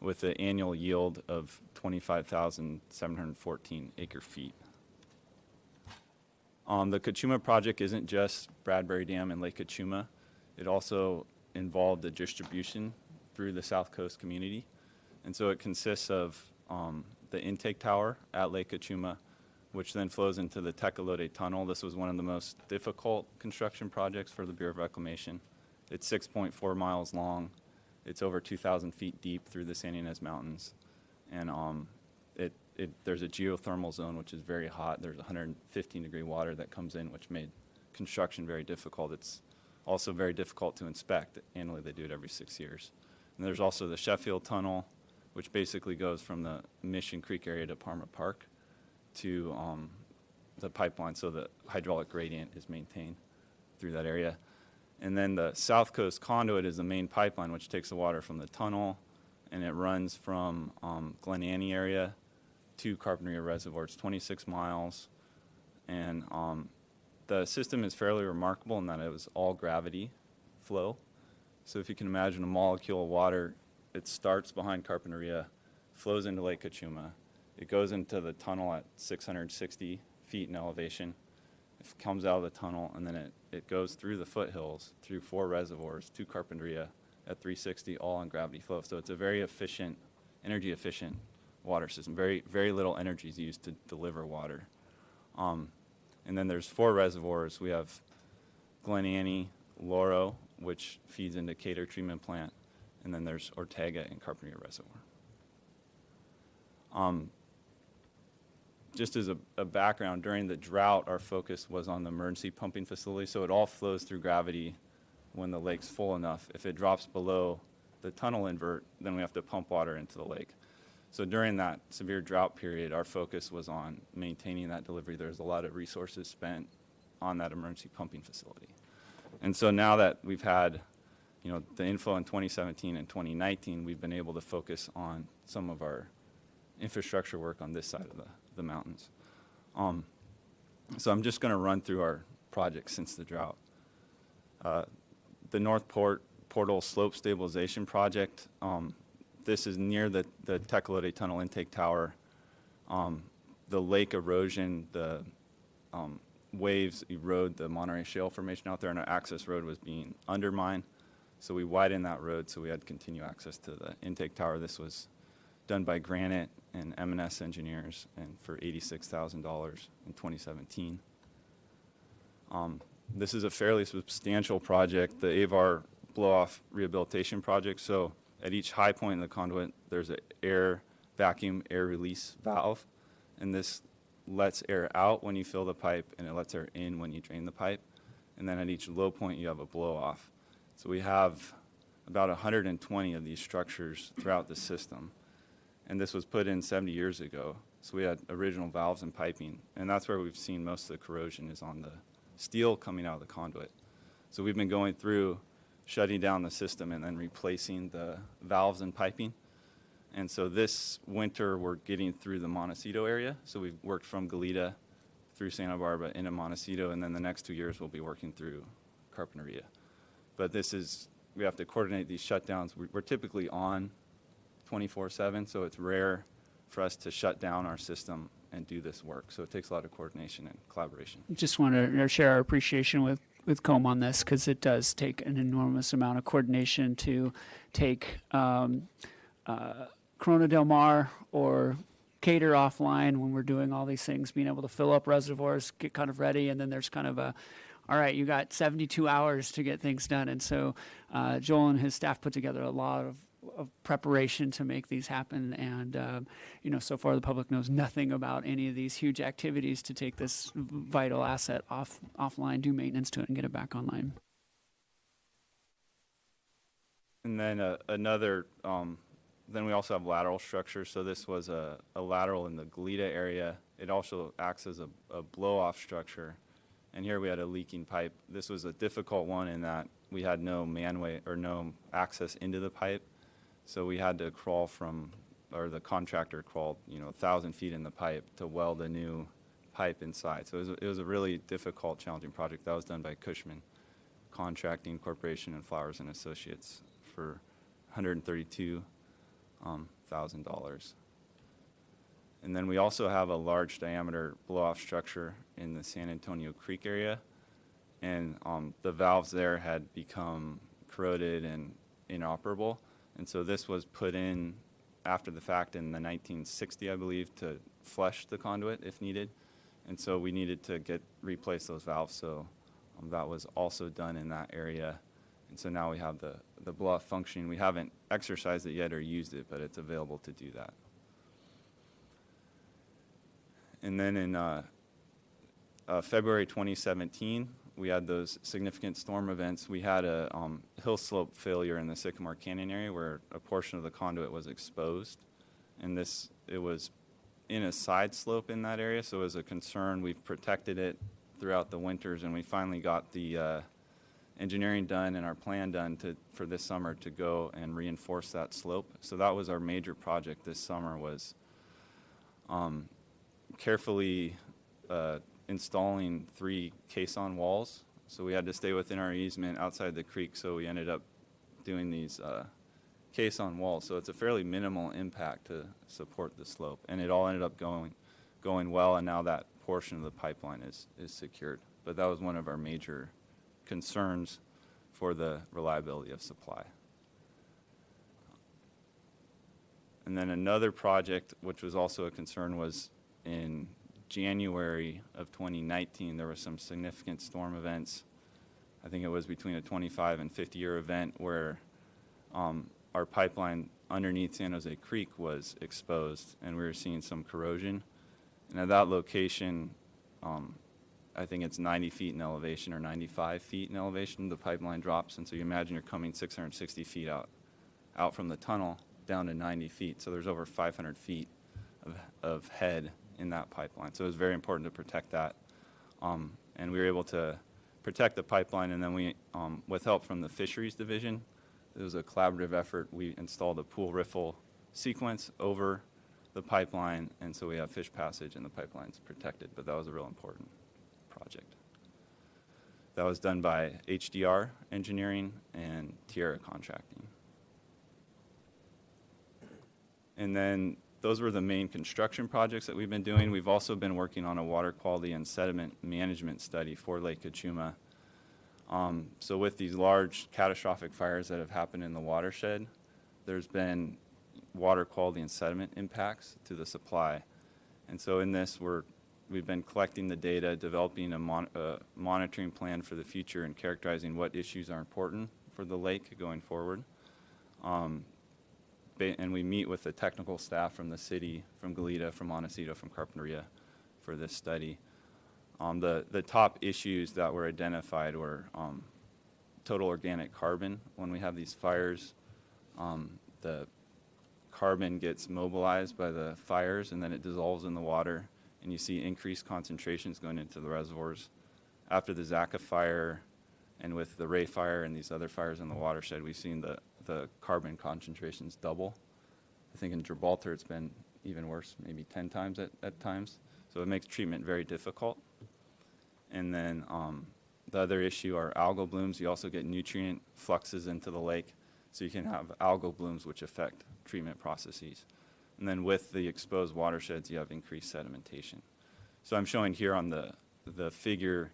with an annual yield of 25,714 acre feet. The Kakuma project isn't just Bradbury Dam and Lake Kakuma. It also involved the distribution through the South Coast community. And so it consists of the intake tower at Lake Kakuma, which then flows into the Tecolote Tunnel. This was one of the most difficult construction projects for the Bureau of Reclamation. It's 6.4 miles long. It's over 2,000 feet deep through the San Ynez Mountains. And there's a geothermal zone, which is very hot. There's 115-degree water that comes in, which made construction very difficult. It's also very difficult to inspect. Annually, they do it every 6 years. And there's also the Sheffield Tunnel, which basically goes from the Mission Creek area to Parma Park to the pipeline, so the hydraulic gradient is maintained through that area. And then the South Coast Conduit is the main pipeline, which takes the water from the tunnel, and it runs from Glen Annie area to Carpinteria Reservoir. It's 26 miles, and the system is fairly remarkable in that it was all gravity flow. So if you can imagine a molecule of water, it starts behind Carpinteria, flows into Lake Kakuma. It goes into the tunnel at 660 feet in elevation. It comes out of the tunnel, and then it goes through the foothills, through 4 reservoirs to Carpinteria at 360, all on gravity flow. So it's a very efficient, energy efficient water system. Very, very little energy is used to deliver water. And then there's 4 reservoirs. We have Glen Annie, Loro, which feeds into Cater Treatment Plant, and then there's Ortega and Carpinteria Reservoir. Just as a background, during the drought, our focus was on the emergency pumping facility, so it all flows through gravity when the lake's full enough. If it drops below the tunnel invert, then we have to pump water into the lake. So during that severe drought period, our focus was on maintaining that delivery. There's a lot of resources spent on that emergency pumping facility. And so now that we've had, the inflow in 2017 and 2019, we've been able to focus on some of our infrastructure work on this side of the mountains. So I'm just going to run through our projects since the drought. The North Portal Slope Stabilization Project, this is near the Tecolote Tunnel intake tower. The lake erosion, the waves erode the Monterey Shale Formation out there, and our access road was being undermined. So we widened that road so we had continued access to the intake tower. This was done by Granite and M&S engineers, and for $86,000 in 2017. This is a fairly substantial project, the Avar blow-off rehabilitation project. So at each high point in the conduit, there's an vacuum air release valve, and this lets air out when you fill the pipe, and it lets air in when you drain the pipe. And then at each low point, you have a blow-off. So we have about 120 of these structures throughout the system. And this was put in 70 years ago. So we had original valves and piping, and that's where we've seen most of the corrosion is on the steel coming out of the conduit. So we've been going through shutting down the system and then replacing the valves and piping. And so this winter we're getting through the Montecito area. So we've worked from Goleta through Santa Barbara into Montecito, and then the next 2 years we'll be working through Carpinteria. But we have to coordinate these shutdowns. We're typically on 24/7, so it's rare for us to shut down our system and do this work. So it takes a lot of coordination and collaboration. Just want to share our appreciation with COMB on this, because it does take an enormous amount of coordination to take Corona Del Mar or Cater offline when we're doing all these things, being able to fill up reservoirs, get kind of ready, and then there's kind of all right, you got 72 hours to get things done. And so Joel and his staff put together a lot of preparation to make these happen. And, so far the public knows nothing about any of these huge activities to take this vital asset offline, do maintenance to it, and get it back online. And then then we also have lateral structures. So this was a lateral in the Goleta area. It also acts as a blow-off structure. And here we had a leaking pipe. This was a difficult one in that we had no manway or no access into the pipe. So we had to the contractor crawled, 1,000 feet in the pipe to weld a new pipe inside. So it was a really difficult, challenging project. That was done by Cushman Contracting Corporation and Flowers and Associates for $132,000. And then we also have a large diameter blow-off structure in the San Antonio Creek area. And the valves there had become corroded and inoperable. And so this was put in after the fact in the 1960, I believe, to flush the conduit if needed. And so we needed to replace those valves. So that was also done in that area. And so now we have the blow-off functioning. We haven't exercised it yet or used it, but it's available to do that. And then in February 2017, we had those significant storm events. We had a hill slope failure in the Sycamore Canyon area where a portion of the conduit was exposed. And it was in a side slope in that area, so it was a concern. We've protected it throughout the winters, and we finally got the engineering done and our plan done for this summer to go and reinforce that slope. So that was our major project this summer, was carefully installing 3 caisson walls. So we had to stay within our easement outside the creek, so we ended up doing these caisson walls. So it's a fairly minimal impact to support the slope. And it all ended up going well, and now that portion of the pipeline is secured. But that was one of our major concerns for the reliability of supply. And then another project, which was also a concern, was in January of 2019, there were some significant storm events. I think it was between a 25 and 50-year event where our pipeline underneath San Jose Creek was exposed, and we were seeing some corrosion. And at that location, I think it's 90 feet in elevation or 95 feet in elevation, the pipeline drops. And so you imagine you're coming 660 feet out from the tunnel down to 90 feet. So there's over 500 feet of head in that pipeline. So it was very important to protect that. And we were able to protect the pipeline, and then we, with help from the Fisheries Division, it was a collaborative effort. We installed a pool riffle sequence over the pipeline, and so we have fish passage and the pipeline's protected. But that was a real important project. That was done by HDR Engineering and Tierra Contracting. And then those were the main construction projects that we've been doing. We've also been working on a water quality and sediment management study for Lake Kakuma. So with these large catastrophic fires that have happened in the watershed, there's been water quality and sediment impacts to the supply. And so in this, we've been collecting the data, developing a monitoring plan for the future, and characterizing what issues are important for the lake going forward. And we meet with the technical staff from the city, from Goleta, from Montecito, from Carpinteria for this study. The top issues that were identified were total organic carbon. When we have these fires, the carbon gets mobilized by the fires and then it dissolves in the water, and you see increased concentrations going into the reservoirs. After the Zaka fire and with the Ray fire and these other fires in the watershed, we've seen the carbon concentrations double. I think in Gibraltar it's been even worse, maybe 10 times at times. So it makes treatment very difficult. And then the other issue are algal blooms. You also get nutrient fluxes into the lake, so you can have algal blooms which affect treatment processes. And then with the exposed watersheds, you have increased sedimentation. So I'm showing here on the figure,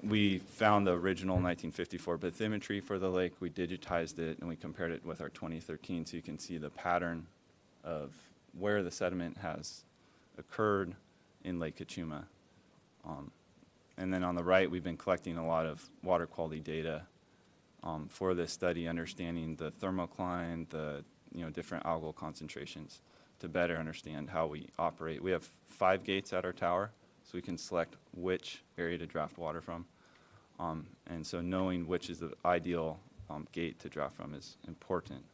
we found the original 1954 bathymetry for the lake. We digitized it, and we compared it with our 2013, so you can see the pattern of where the sediment has occurred in Lake Kakuma. And then on the right, we've been collecting a lot of water quality data for this study, understanding the thermocline, the different algal concentrations to better understand how we operate. We have 5 gates at our tower, so we can select which area to draft water from. And so knowing which is the ideal gate to draft from is important.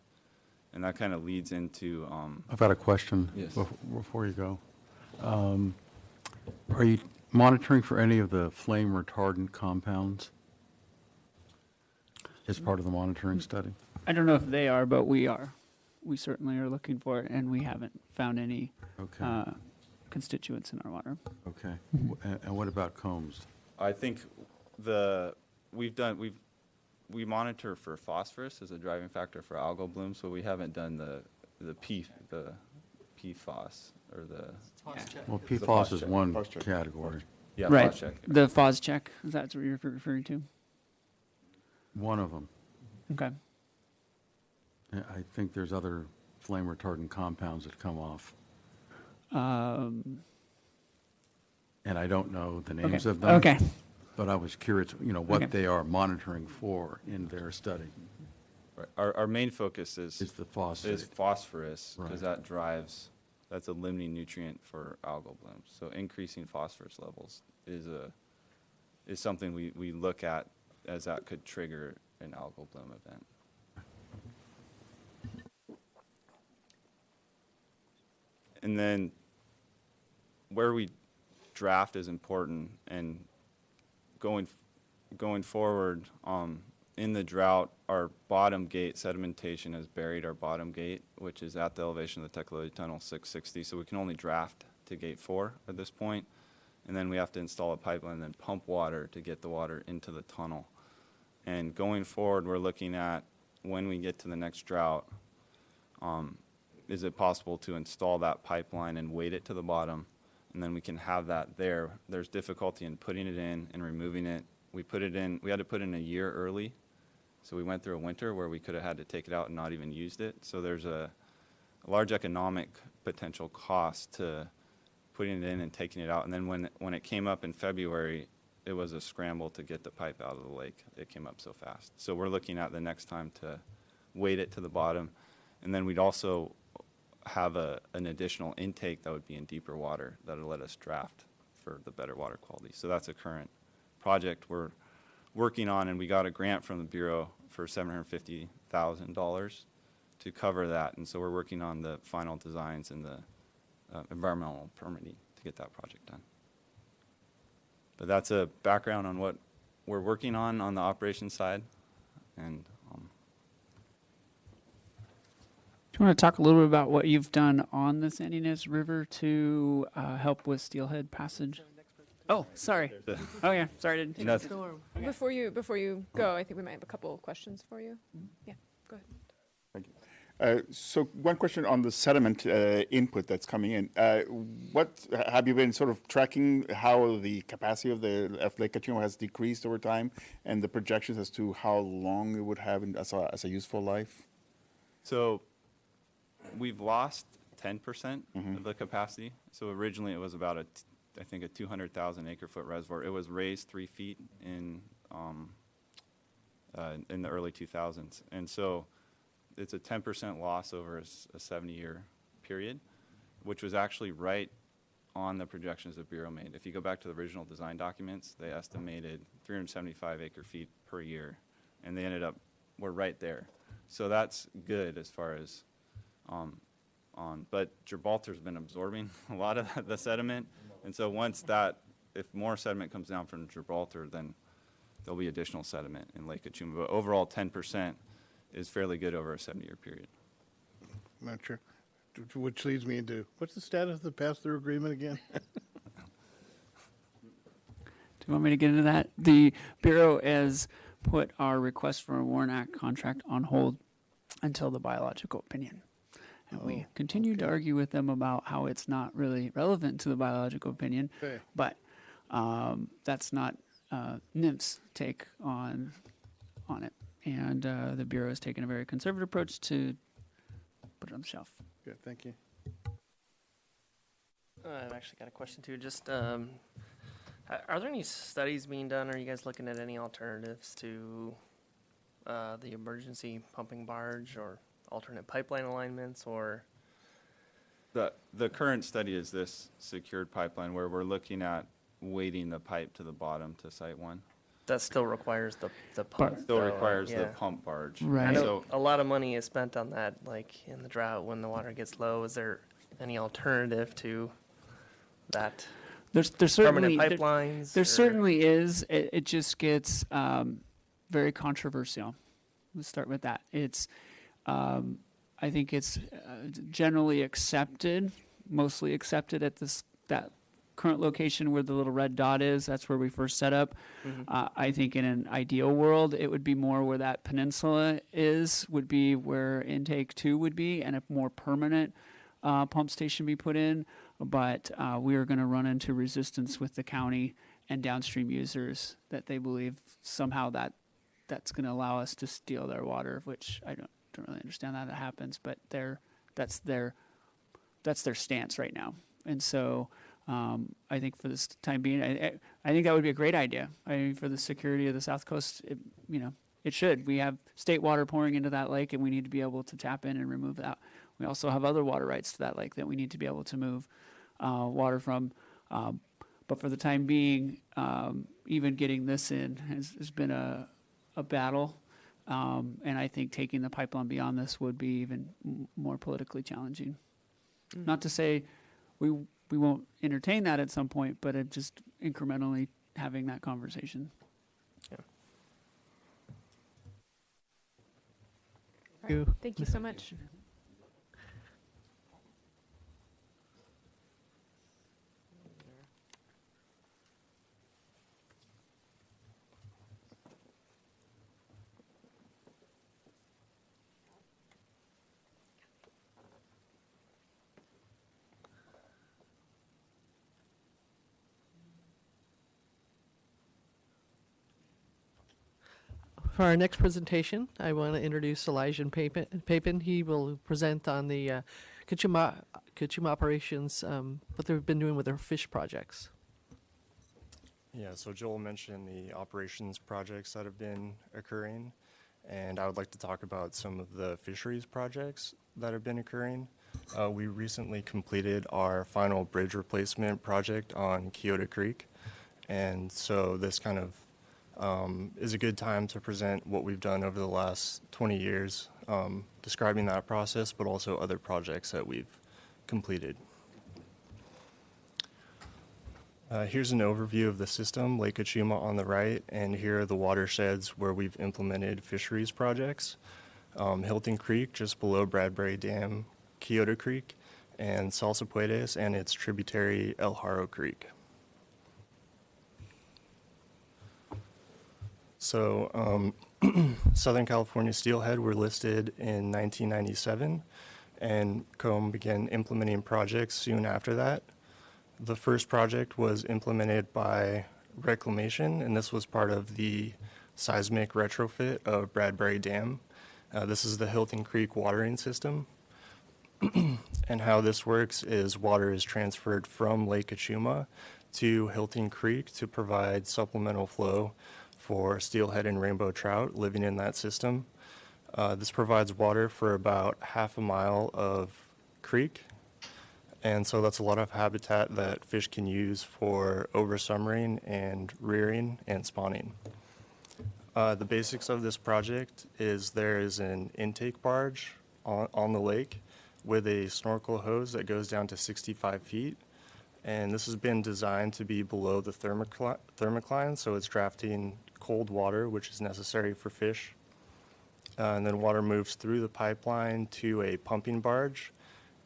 And that kind of leads into... I've got a question. Yes. Before you go. Are you monitoring for any of the flame retardant compounds as part of the monitoring study? I don't know if they are, but we are. We certainly are looking for it, and we haven't found any constituents in our water. Okay. And what about combs? I think we monitor for phosphorus as a driving factor for algal blooms, but we haven't done the PFOS or the... Well, PFOS is one category. Yeah, Right. phos check. The FOS check, is that what you're referring to? One of them. Okay. I think there's other flame retardant compounds that come off. Um, And I don't know the names okay. of them. Okay. But I was curious, what Okay. they are monitoring for in their study. Right. Our main focus is the phosphate. phosphorus, because Right. that's a limiting nutrient for algal blooms. So increasing phosphorus levels is something we look at as that could trigger an algal bloom event. And then where we draft is important, and going forward, in the drought, our bottom gate sedimentation has buried our bottom gate, which is at the elevation of the Sheffield Tunnel 660. So we can only draft to gate 4 at this point, and then we have to install a pipeline and then pump water to get the water into the tunnel. And going forward, we're looking at when we get to the next drought, is it possible to install that pipeline and weight it to the bottom, and then we can have that there. There's difficulty in putting it in and removing it. We had to put it in a year early, so we went through a winter where we could have had to take it out and not even used it. So there's a large economic potential cost to putting it in and taking it out. And then when it came up in February, it was a scramble to get the pipe out of the lake. It came up so fast. So we're looking at the next time to weight it to the bottom. And then we'd also have an additional intake that would be in deeper water that would let us draft for the better water quality. So that's a current project we're working on, and we got a grant from the Bureau for $750,000 to cover that. And so we're working on the final designs and the environmental permitting to get that project done. But that's a background on what we're working on the operations side. And do you want to talk a little bit about what you've done on the Sandy Inez River to help with Steelhead passage? Oh, sorry. Oh, yeah. Sorry. I didn't. Storm. Before you go, I think we might have a couple of questions for you. Yeah, go ahead. Thank you. So one question on the sediment input that's coming in. What have you been sort of tracking how the capacity of Lake Kakuma has decreased over time, and the projections as to how long it would have as a useful life? so we've lost 10% of the capacity. So originally it was about I think a 200,000 acre-foot reservoir. It was raised 3 feet in the early 2000s, and so it's a 10% loss over a 70-year period, which was actually right on the projections the Bureau made. If you go back to the original design documents, they estimated 375 acre-feet per year, and they ended up, we're right there. So that's good as far as but Gibraltar's been absorbing a lot of the sediment, and so once that, if more sediment comes down from Gibraltar, then there'll be additional sediment in Lake Kakuma. But overall, 10% is fairly good over a 7-year period. Not sure. Which leads me into, what's the status of the pass-through agreement again? Do you want me to get into that? The Bureau has put our request for a Warren Act contract on hold until the biological opinion. And we continue to argue with them about how it's not really relevant to the biological opinion, Okay. but that's not NIMF's take on it. And the Bureau has taken a very conservative approach to put it on the shelf. Good, thank you. I've actually got a question too. Just, are there any studies being done? Are you guys looking at any alternatives to the emergency pumping barge or alternate pipeline alignments or? The current study is this secured pipeline where we're looking at weighting the pipe to the bottom to Site 1. That still requires the pump. Still though, requires the yeah. pump barge. Right. I know So a lot of money is spent on that, like in the drought when the water gets low. Is there any alternative to that? There's certainly Permanent pipelines? there or- certainly is. It just gets very controversial. Let's start with that. It's I think it's generally accepted, mostly accepted at that current location where the little red dot is. That's where we first set up. I think in an ideal world, it would be more where that peninsula would be where intake 2 would be, and a more permanent pump station be put in. But we are going to run into resistance with the county and downstream users that they believe somehow that's going to allow us to steal their water, which I don't really understand how that happens, but that's their stance right now. And so I think for this time being, I think that would be a great idea. I mean, for the security of the South Coast, it should. We have state water pouring into that lake, and we need to be able to tap in and remove that. We also have other water rights to that lake that we need to be able to move water from. But for the time being, even getting this in has been a battle. And I think taking the pipeline beyond this would be even more politically challenging. Not to say we won't entertain that at some point, but it just incrementally having that conversation. Yeah. All right. Thank you so much. For our next presentation, I want to introduce Elijah Papin. He will present on the Kakuma operations, what they've been doing with their fish projects. Yeah, so Joel mentioned the operations projects that have been occurring, and I would like to talk about some of the fisheries projects that have been occurring. We recently completed our final bridge replacement project on Kyoto Creek, and so this kind of is a good time to present what we've done over the last 20 years, describing that process, but also other projects that we've completed. Here's an overview of the system, Lake Kakuma on the right, and here are the watersheds where we've implemented fisheries projects. Hilton Creek, just below Bradbury Dam, Kyoto Creek, and Salsa, Puedes, and its tributary Carro Creek. So Southern California Steelhead were listed in 1997, and COMB began implementing projects soon after that. The first project was implemented by Reclamation, and this was part of the seismic retrofit of Bradbury Dam. This is the Hilton Creek watering system. And how this works is water is transferred from Lake Kakuma to Hilton Creek to provide supplemental flow for steelhead and rainbow trout living in that system. This provides water for about half a mile of creek, And so that's a lot of habitat that fish can use for oversummering and rearing and spawning. The basics of this project is there is an intake barge on the lake with a snorkel hose that goes down to 65 feet. And this has been designed to be below the thermocline, so it's drafting cold water, which is necessary for fish. And then water moves through the pipeline to a pumping barge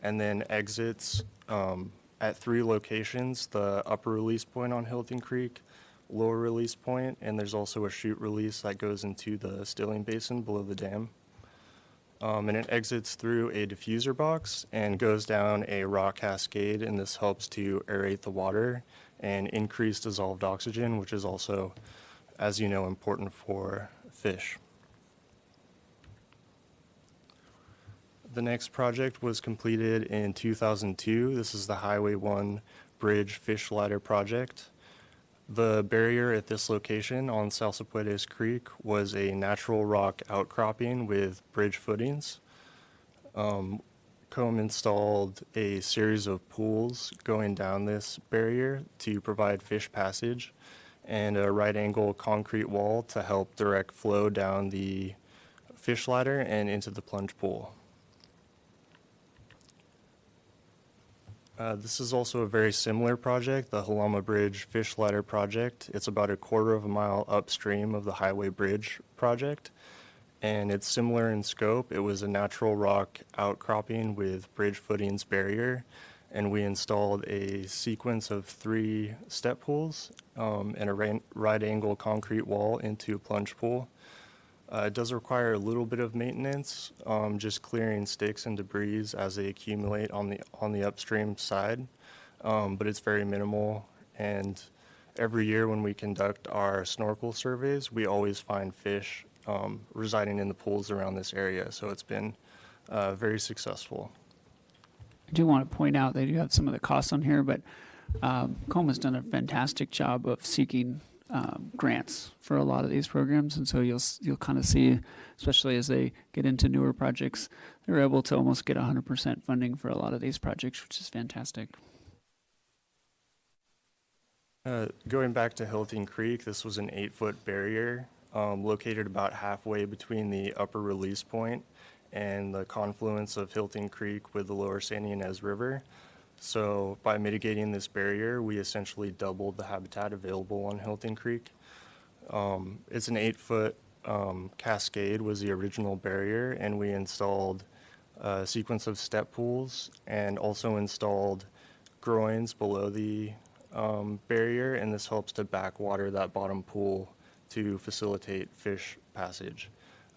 and then exits at 3 locations, the upper release point on Hilton Creek, lower release point, and there's also a chute release that goes into the stilling basin below the dam. And it exits through a diffuser box and goes down a rock cascade, and this helps to aerate the water and increase dissolved oxygen, which is also, as you know, important for fish. The next project was completed in 2002. This is the Highway 1 Bridge Fish Ladder project. The barrier at this location on Salsa Puedes Creek was a natural rock outcropping with bridge footings. COM installed a series of pools going down this barrier to provide fish passage and a right angle concrete wall to help direct flow down the fish ladder and into the plunge pool. This is also a very similar project, the Halama Bridge Fish Ladder project. It's about a quarter of a mile upstream of the Highway Bridge project, and it's similar in scope. It was a natural rock outcropping with bridge footings barrier, and we installed a sequence of 3 step pools and a right angle concrete wall into a plunge pool. It does require a little bit of maintenance, just clearing sticks and debris as they accumulate on the upstream side, but it's very minimal. And every year when we conduct our snorkel surveys, we always find fish residing in the pools around this area, so it's been very successful. I do want to point out they do have some of the costs on here, but COM has done a fantastic job of seeking grants for a lot of these programs, and so you'll kind of see, especially as they get into newer projects, they're able to almost get 100% funding for a lot of these projects, which is fantastic. Going back to Hilton Creek, this was an 8-foot barrier located about halfway between the upper release point and the confluence of Hilton Creek with the lower San Ynez River. So by mitigating this barrier, we essentially doubled the habitat available on Hilton Creek. It's an 8-foot cascade was the original barrier, and we installed a sequence of step pools and also installed groins below the barrier, and this helps to backwater that bottom pool to facilitate fish passage.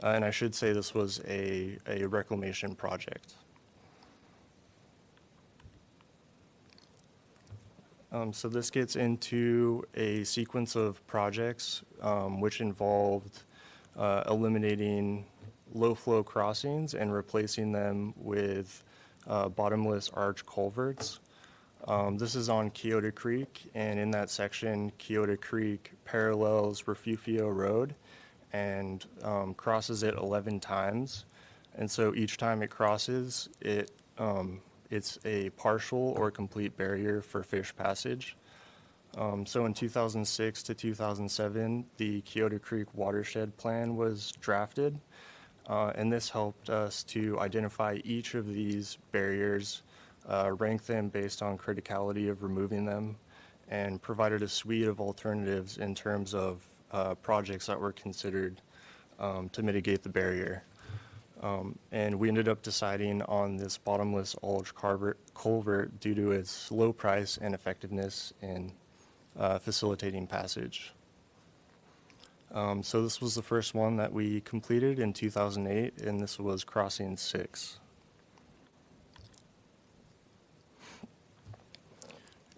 And I should say this was a reclamation project. So this gets into a sequence of projects which involved eliminating low-flow crossings and replacing them with bottomless arch culverts. This is on Kyoto Creek, and in that section, Kyoto Creek parallels Refugio Road and crosses it 11 times. And so each time it crosses, it's a partial or complete barrier for fish passage. So in 2006 to 2007, the Kyoto Creek Watershed Plan was drafted, and this helped us to identify each of these barriers, rank them based on criticality of removing them, and provided a suite of alternatives in terms of projects that were considered to mitigate the barrier. And we ended up deciding on this bottomless alge culvert due to its low price and effectiveness in facilitating passage. So this was the first one that we completed in 2008, and this was crossing 6.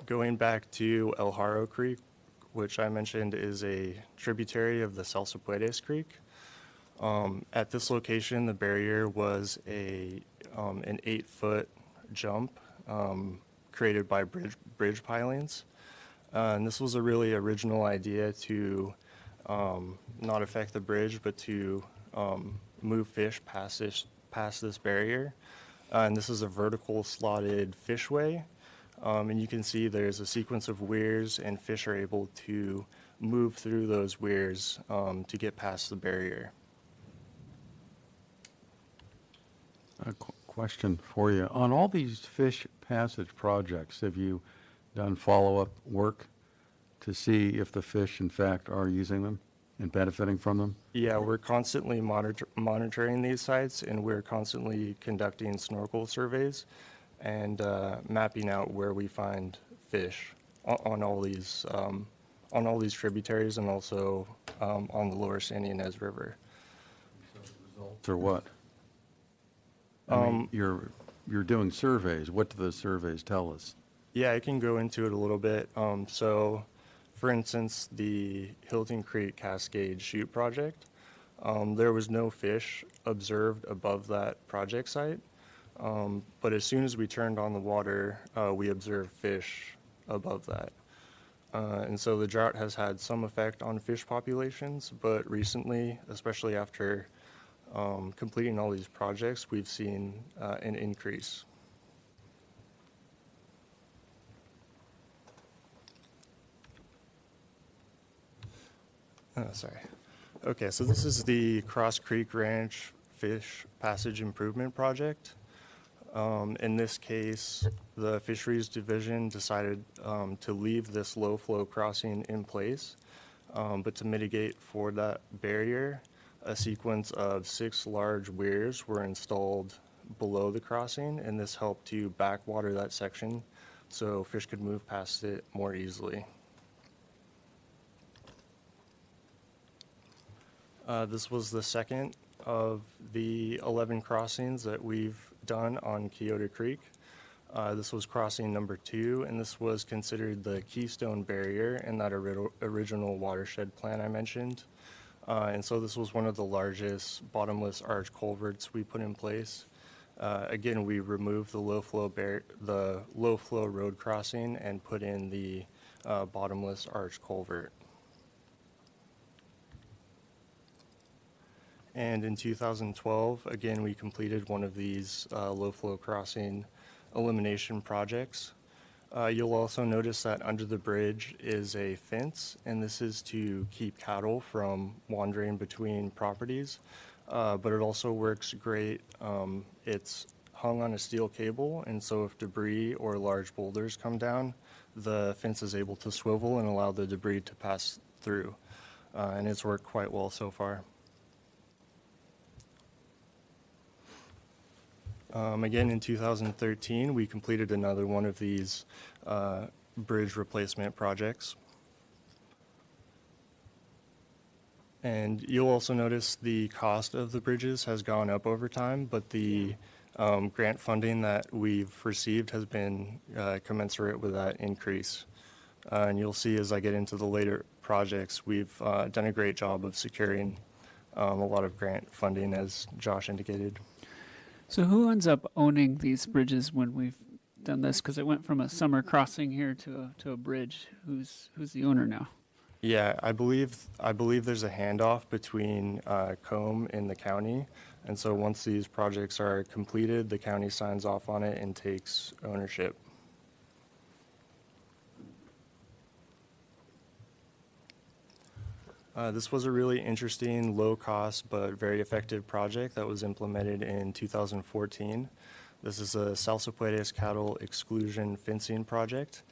Going back to El Carro Creek, which I mentioned is a tributary of the Salsa Puedes Creek. At this location, the barrier was an 8-foot jump created by bridge pilings. And this was a really original idea to not affect the bridge, but to move fish past this barrier. And this is a vertical slotted fishway, And you can see there's a sequence of weirs, and fish are able to move through those weirs to get past the barrier. A question for you. On all these fish passage projects, have you done follow-up work to see if the fish, in fact, are using them and benefiting from them? Yeah, we're constantly monitoring these sites, and we're constantly conducting snorkel surveys and mapping out where we find fish on all these tributaries, and also on the lower San Ynez River. Or what? I mean, you're doing surveys. What do those surveys tell us? Yeah, I can go into it a little bit. So, for instance, the Hilton Creek Cascade Chute project, there was no fish observed above that project site. But as soon as we turned on the water, we observed fish above that. And so the drought has had some effect on fish populations, but recently, especially after completing all these projects, we've seen an increase. Sorry. Okay, so this is the Cross Creek Ranch Fish Passage Improvement Project. In this case, the Fisheries Division decided to leave this low flow crossing in place, but to mitigate for that barrier, a sequence of 6 large weirs were installed below the crossing, and this helped to backwater that section so fish could move past it more easily. This was the second of the 11 crossings that we've done on Kyoto Creek. This was crossing number 2, and this was considered the Keystone Barrier in that original watershed plan I mentioned. And so this was one of the largest bottomless arch culverts we put in place. Again, we removed the low flow road crossing and put in the bottomless arch culvert. And in 2012, again, we completed one of these low flow crossing elimination projects. You'll also notice that under the bridge is a fence, and this is to keep cattle from wandering between properties, but it also works great. It's hung on a steel cable, and so if debris or large boulders come down, the fence is able to swivel and allow the debris to pass through, and it's worked quite well so far. Again, in 2013, we completed another one of these bridge replacement projects. And you'll also notice the cost of the bridges has gone up over time, but the grant funding that we've received has been commensurate with that increase. And you'll see as I get into the later projects, we've done a great job of securing a lot of grant funding, as Josh indicated. So who ends up owning these bridges when we've done this? Because it went from a summer crossing here to a bridge. Who's the owner now? Yeah, I believe there's a handoff between COMB and the county, and so once these projects are completed, the county signs off on it and takes ownership. This was a really interesting, low-cost, but very effective project that was implemented in 2014. This is a Salsa puedes cattle exclusion fencing project.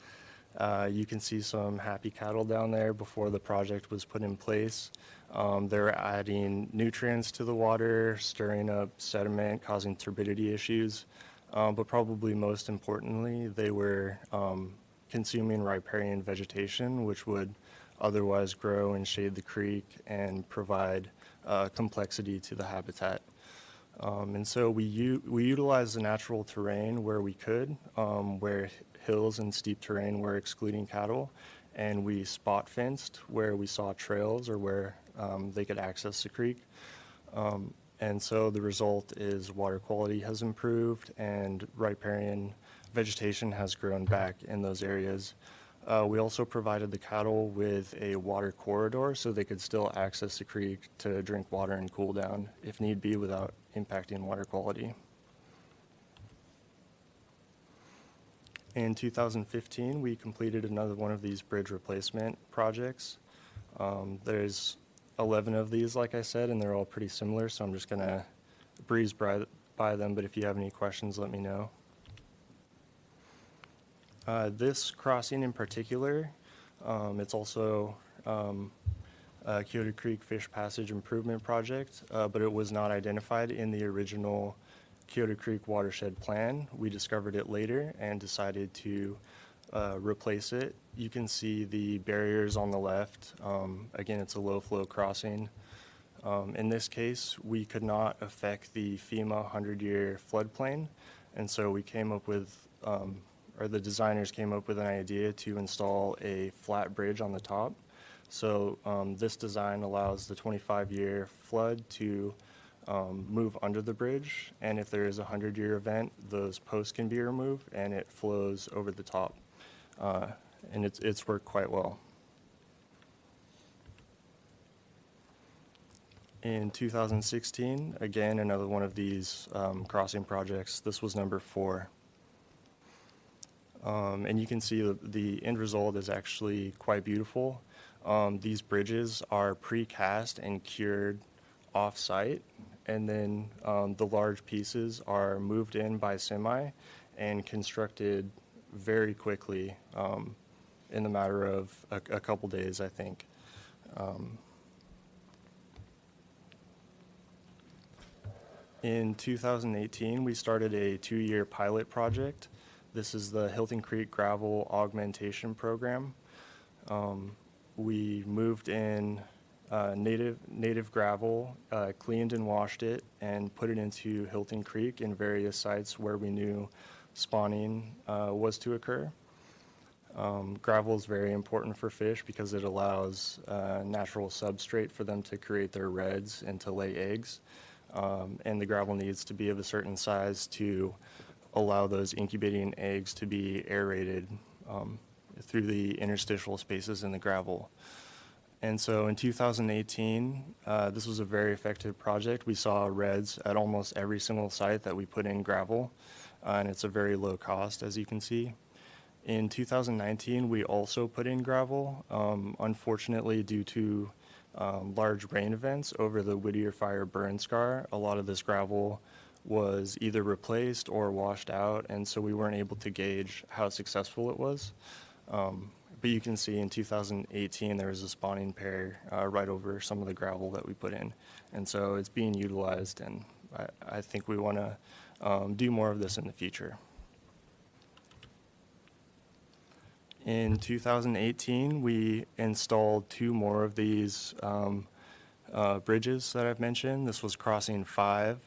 You can see some happy cattle down there before the project was put in place. They were adding nutrients to the water, stirring up sediment, causing turbidity issues, but probably most importantly, they were consuming riparian vegetation, which would otherwise grow and shade the creek and provide complexity to the habitat. And so we utilized the natural terrain where we could, where hills and steep terrain were excluding cattle, and we spot fenced where we saw trails or where they could access the creek. And so the result is water quality has improved and riparian vegetation has grown back in those areas. We also provided the cattle with a water corridor so they could still access the creek to drink water and cool down if need be without impacting water quality. In 2015, we completed another one of these bridge replacement projects. There's 11 of these, like I said, and they're all pretty similar, so I'm just going to breeze by them, but if you have any questions, let me know. This crossing in particular, it's also a Kyoto Creek Fish Passage Improvement Project, but it was not identified in the original Kyoto Creek Watershed plan. We discovered it later and decided to replace it. You can see the barriers on the left. Again, it's a low flow crossing. In this case, we could not affect the FEMA 100-year floodplain, and so we came up with, or the designers came up with an idea to install a flat bridge on the top. So this design allows the 25-year flood to move under the bridge, and if there is a 100-year event, those posts can be removed and it flows over the top. And it's worked quite well. In 2016, again, another one of these crossing projects. This was number 4. And you can see the end result is actually quite beautiful. These bridges are precast and cured off-site, and then the large pieces are moved in by semi and constructed very quickly in the matter of a couple days, I think. In 2018, we started a 2-year pilot project. This is the Hilton Creek Gravel Augmentation Program. We moved in native gravel, cleaned and washed it, and put it into Hilton Creek in various sites where we knew spawning was to occur. Gravel is very important for fish because it allows natural substrate for them to create their redds and to lay eggs. And the gravel needs to be of a certain size to allow those incubating eggs to be aerated through the interstitial spaces in the gravel. And so in 2018, this was a very effective project. We saw redds at almost every single site that we put in gravel, and it's a very low cost, as you can see. In 2019, we also put in gravel. Unfortunately, due to large rain events over the Whittier Fire burn scar, a lot of this gravel was either replaced or washed out, and so we weren't able to gauge how successful it was. But you can see in 2018 there was a spawning pair right over some of the gravel that we put in, and so it's being utilized, and I think we want to do more of this in the future. In 2018, we installed 2 more of these bridges that I've mentioned. This was Crossing 5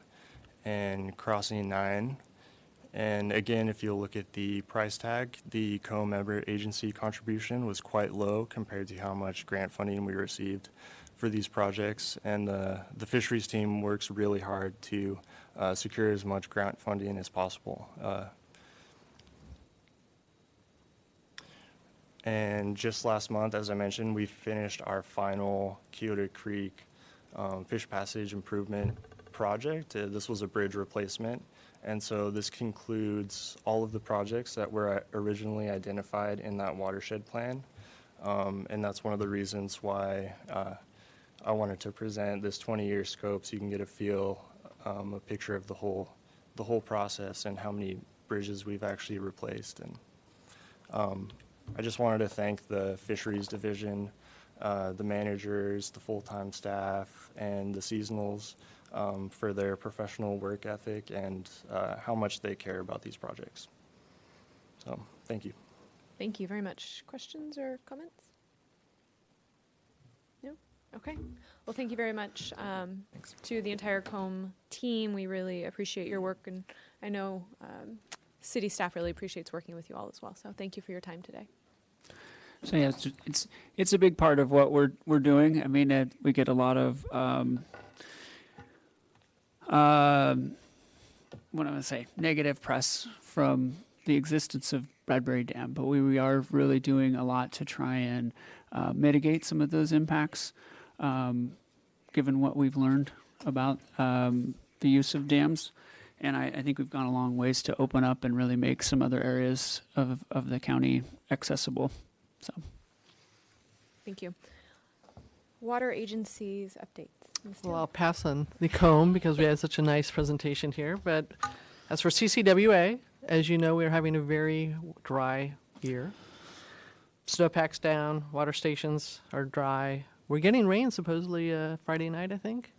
and Crossing 9. And again, if you look at the price tag, the co-member agency contribution was quite low compared to how much grant funding we received for these projects. And the fisheries team works really hard to secure as much grant funding as possible. And just last month, as I mentioned, we finished our final Kyoto Creek Fish Passage Improvement project. This was a bridge replacement. And so this concludes all of the projects that were originally identified in that watershed plan. And that's one of the reasons why I wanted to present this 20-year scope so you can get a feel, a picture of the whole process and how many bridges we've actually replaced. And I just wanted to thank the Fisheries Division, the managers, the full-time staff, and the seasonals for their professional work ethic and how much they care about these projects. So, thank you. Thank you very much. Questions or comments? No? Okay. Well, thank you very much to the entire COMB team. We really appreciate your work, and I know city staff really appreciates working with you all as well. So thank you for your time today. So yeah, it's a big part of what we're doing. I mean, we get a lot of what do I say, negative press from the existence of Bradbury Dam, but we are really doing a lot to try and mitigate some of those impacts, given what we've learned about the use of dams. and I think we've gone a long ways to open up and really make some other areas of the county accessible. So, Thank you. Water agencies updates. Ms. Well, Taylor. I'll pass on the comb because we had such a nice presentation here. But as for CCWA, as you know, we're having a very dry year. Snowpack's down, water stations are dry. We're getting rain supposedly Friday night, I think.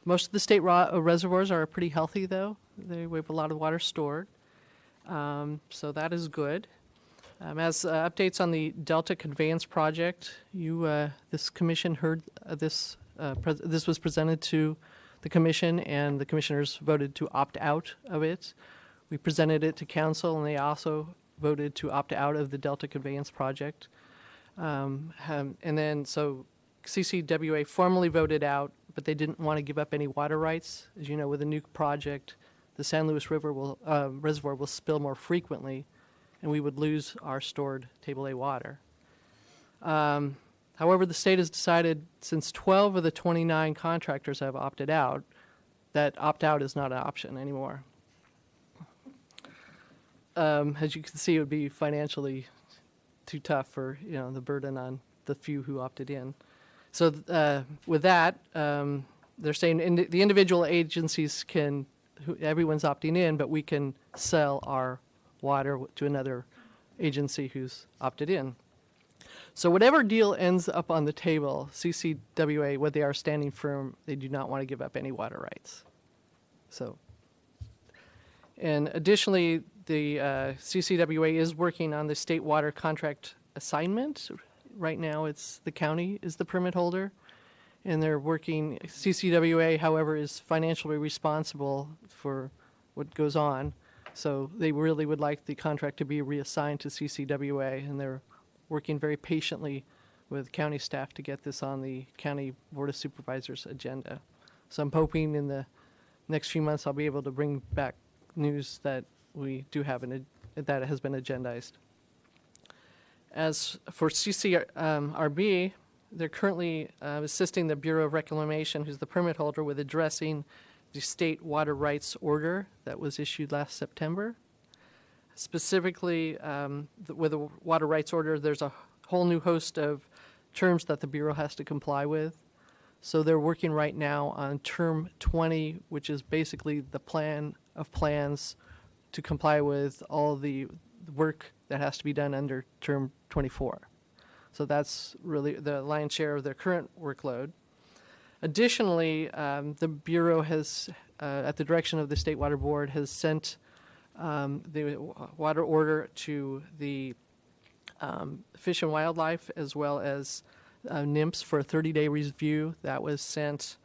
Most of the state reservoirs are pretty healthy, though. We have a lot of water stored. So that is good. As updates on the Delta Conveyance Project, this commission heard this was presented to the commission, and the commissioners voted to opt out of it. We presented it to council, and they also voted to opt out of the Delta Conveyance Project. And then, so CCWA formally voted out, but they didn't want to give up any water rights. As you know, with a new project, the San Luis River reservoir will spill more frequently, and we would lose our stored Table A water. However, the state has decided, since 12 of the 29 contractors have opted out, that opt-out is not an option anymore. As you can see, it would be financially too tough for the burden on the few who opted in. So with that, they're saying the individual agencies everyone's opting in, but we can sell our water to another agency who's opted in. So whatever deal ends up on the table, CCWA, what they are standing firm, they do not want to give up any water rights. So, and additionally, the CCWA is working on the state water contract assignment. Right now, it's the county is the permit holder, and they're working. CCWA, however, is financially responsible for what goes on, so they really would like the contract to be reassigned to CCWA, and they're working very patiently with county staff to get this on the County Board of Supervisors agenda. So I'm hoping in the next few months I'll be able to bring back news that we do have that has been agendized. As for CCRB, they're currently assisting the Bureau of Reclamation, who's the permit holder, with addressing the state water rights order that was issued last September. Specifically, with the water rights order, there's a whole new host of terms that the Bureau has to comply with. So they're working right now on Term 20, which is basically the plan of plans to comply with all the work that has to be done under Term 24. So that's really the lion's share of their current workload. Additionally, the Bureau has, at the direction of the State Water Board, has sent the water order to the Fish and Wildlife as well as NIMS for a 30-day review. That was sent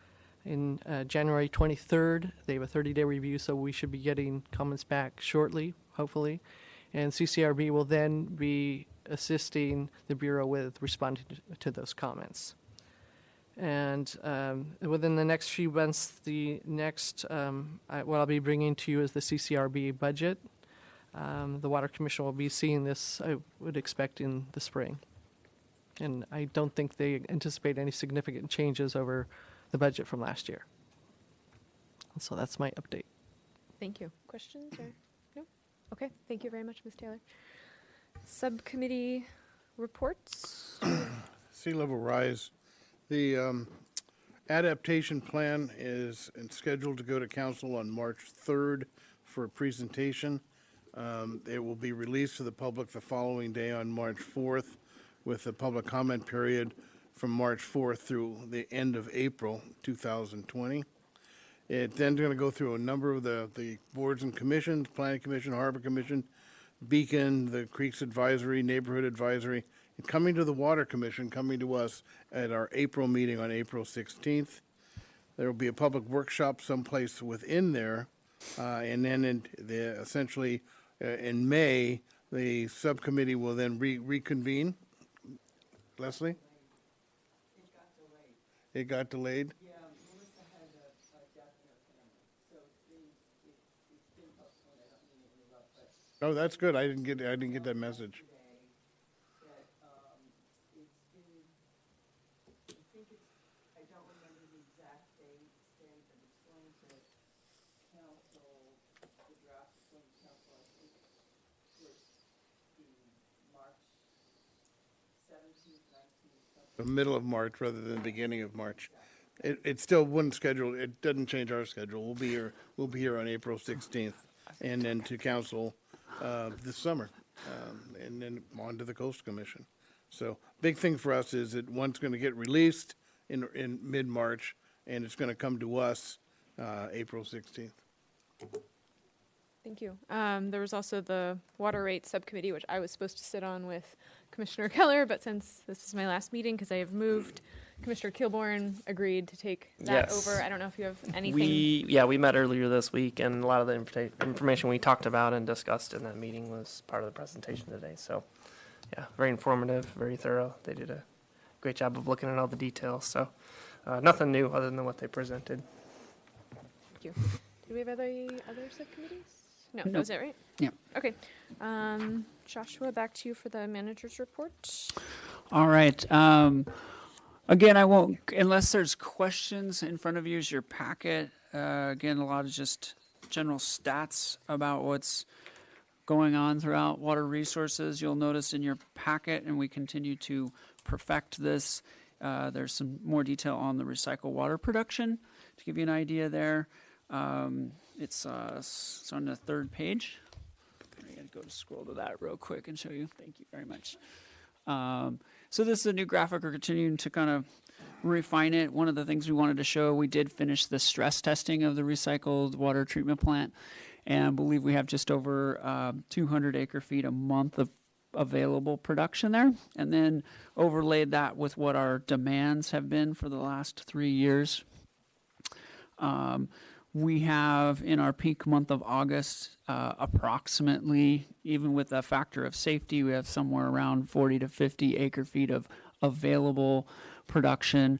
in January 23rd. They have a 30-day review, so we should be getting comments back shortly, hopefully. And CCRB will then be assisting the Bureau with responding to those comments. And within the next few months, the next what I'll be bringing to you is the CCRB budget. The Water Commission will be seeing this, I would expect, in the spring. And I don't think they anticipate any significant changes over the budget from last year. So that's my update. Thank you. Questions or no? Okay. Thank you very much, Ms. Taylor. Subcommittee reports. Sea level rise. The adaptation plan is scheduled to go to council on March 3rd for a presentation. It will be released to the public the following day on March 4th, with a public comment period from March 4th through the end of April 2020. It's then going to go through a number of the boards and commissions: Planning Commission, Harbor Commission, Beacon, the Creeks Advisory, Neighborhood Advisory, and coming to the Water Commission, coming to us at our April meeting on April 16th. There will be a public workshop someplace within there, and then essentially in May, the subcommittee will then reconvene. Leslie? It got delayed? Yeah, Melissa had a death in her family, so it's been postponed. I don't mean to interrupt, but Oh, that's good. I didn't get that message. today that it's been, I don't remember the exact date, but it's going to The middle of March rather than the beginning of March. It still wouldn't schedule, it doesn't change our schedule. We'll be here on April 16th and then to council this summer, and then on to the Coastal Commission. So big thing for us is that one's going to get released in mid-March, and it's going to come to us April 16th. Thank you. There was also the Water Rate Subcommittee, which I was supposed to sit on with Commissioner Keller, but since this is my last meeting because I have moved, Commissioner Kilbourne agreed to take that Yes. over. I don't know if you have anything. We met earlier this week, and a lot of the information we talked about and discussed in that meeting was part of the presentation today. So, yeah, very informative, very thorough. They did a great job of looking at all the details. So, nothing new other than what they presented. Thank you. Do we have other subcommittees? No, that was it, right? Yeah. Okay. Joshua, back to you for the manager's report. All right. Again, I won't, unless there's questions in front of you, is your packet. Again, a lot of just general stats about what's going on throughout water resources. You'll notice in your packet, and we continue to perfect this, there's some more detail on the recycled water production to give you an idea there. It's on the third page. I gotta go to scroll to that real quick and show you. Thank you very much. So this is a new graphic. We're continuing to kind of refine it. One of the things we wanted to show, we did finish the stress testing of the recycled water treatment plant, and I believe we have just over 200 acre feet a month of available production there, and then overlaid that with what our demands have been for the last 3 years. We have in our peak month of August, approximately, even with a factor of safety, we have somewhere around 40 to 50 acre feet of available production.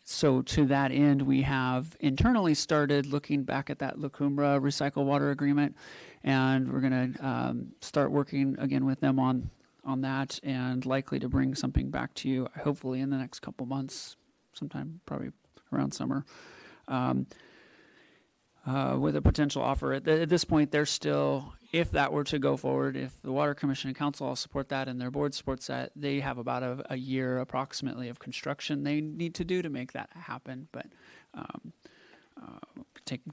So to that end, we have internally started looking back at that La Cumbra recycled water agreement, and we're going to start working again with them on that, and likely to bring something back to you, hopefully in the next couple months, sometime probably around summer. With a potential offer. At this point, they're still, if that were to go forward, if the Water Commission and Council all support that and their board supports that, they have about a year approximately of construction they need to do to make that happen. But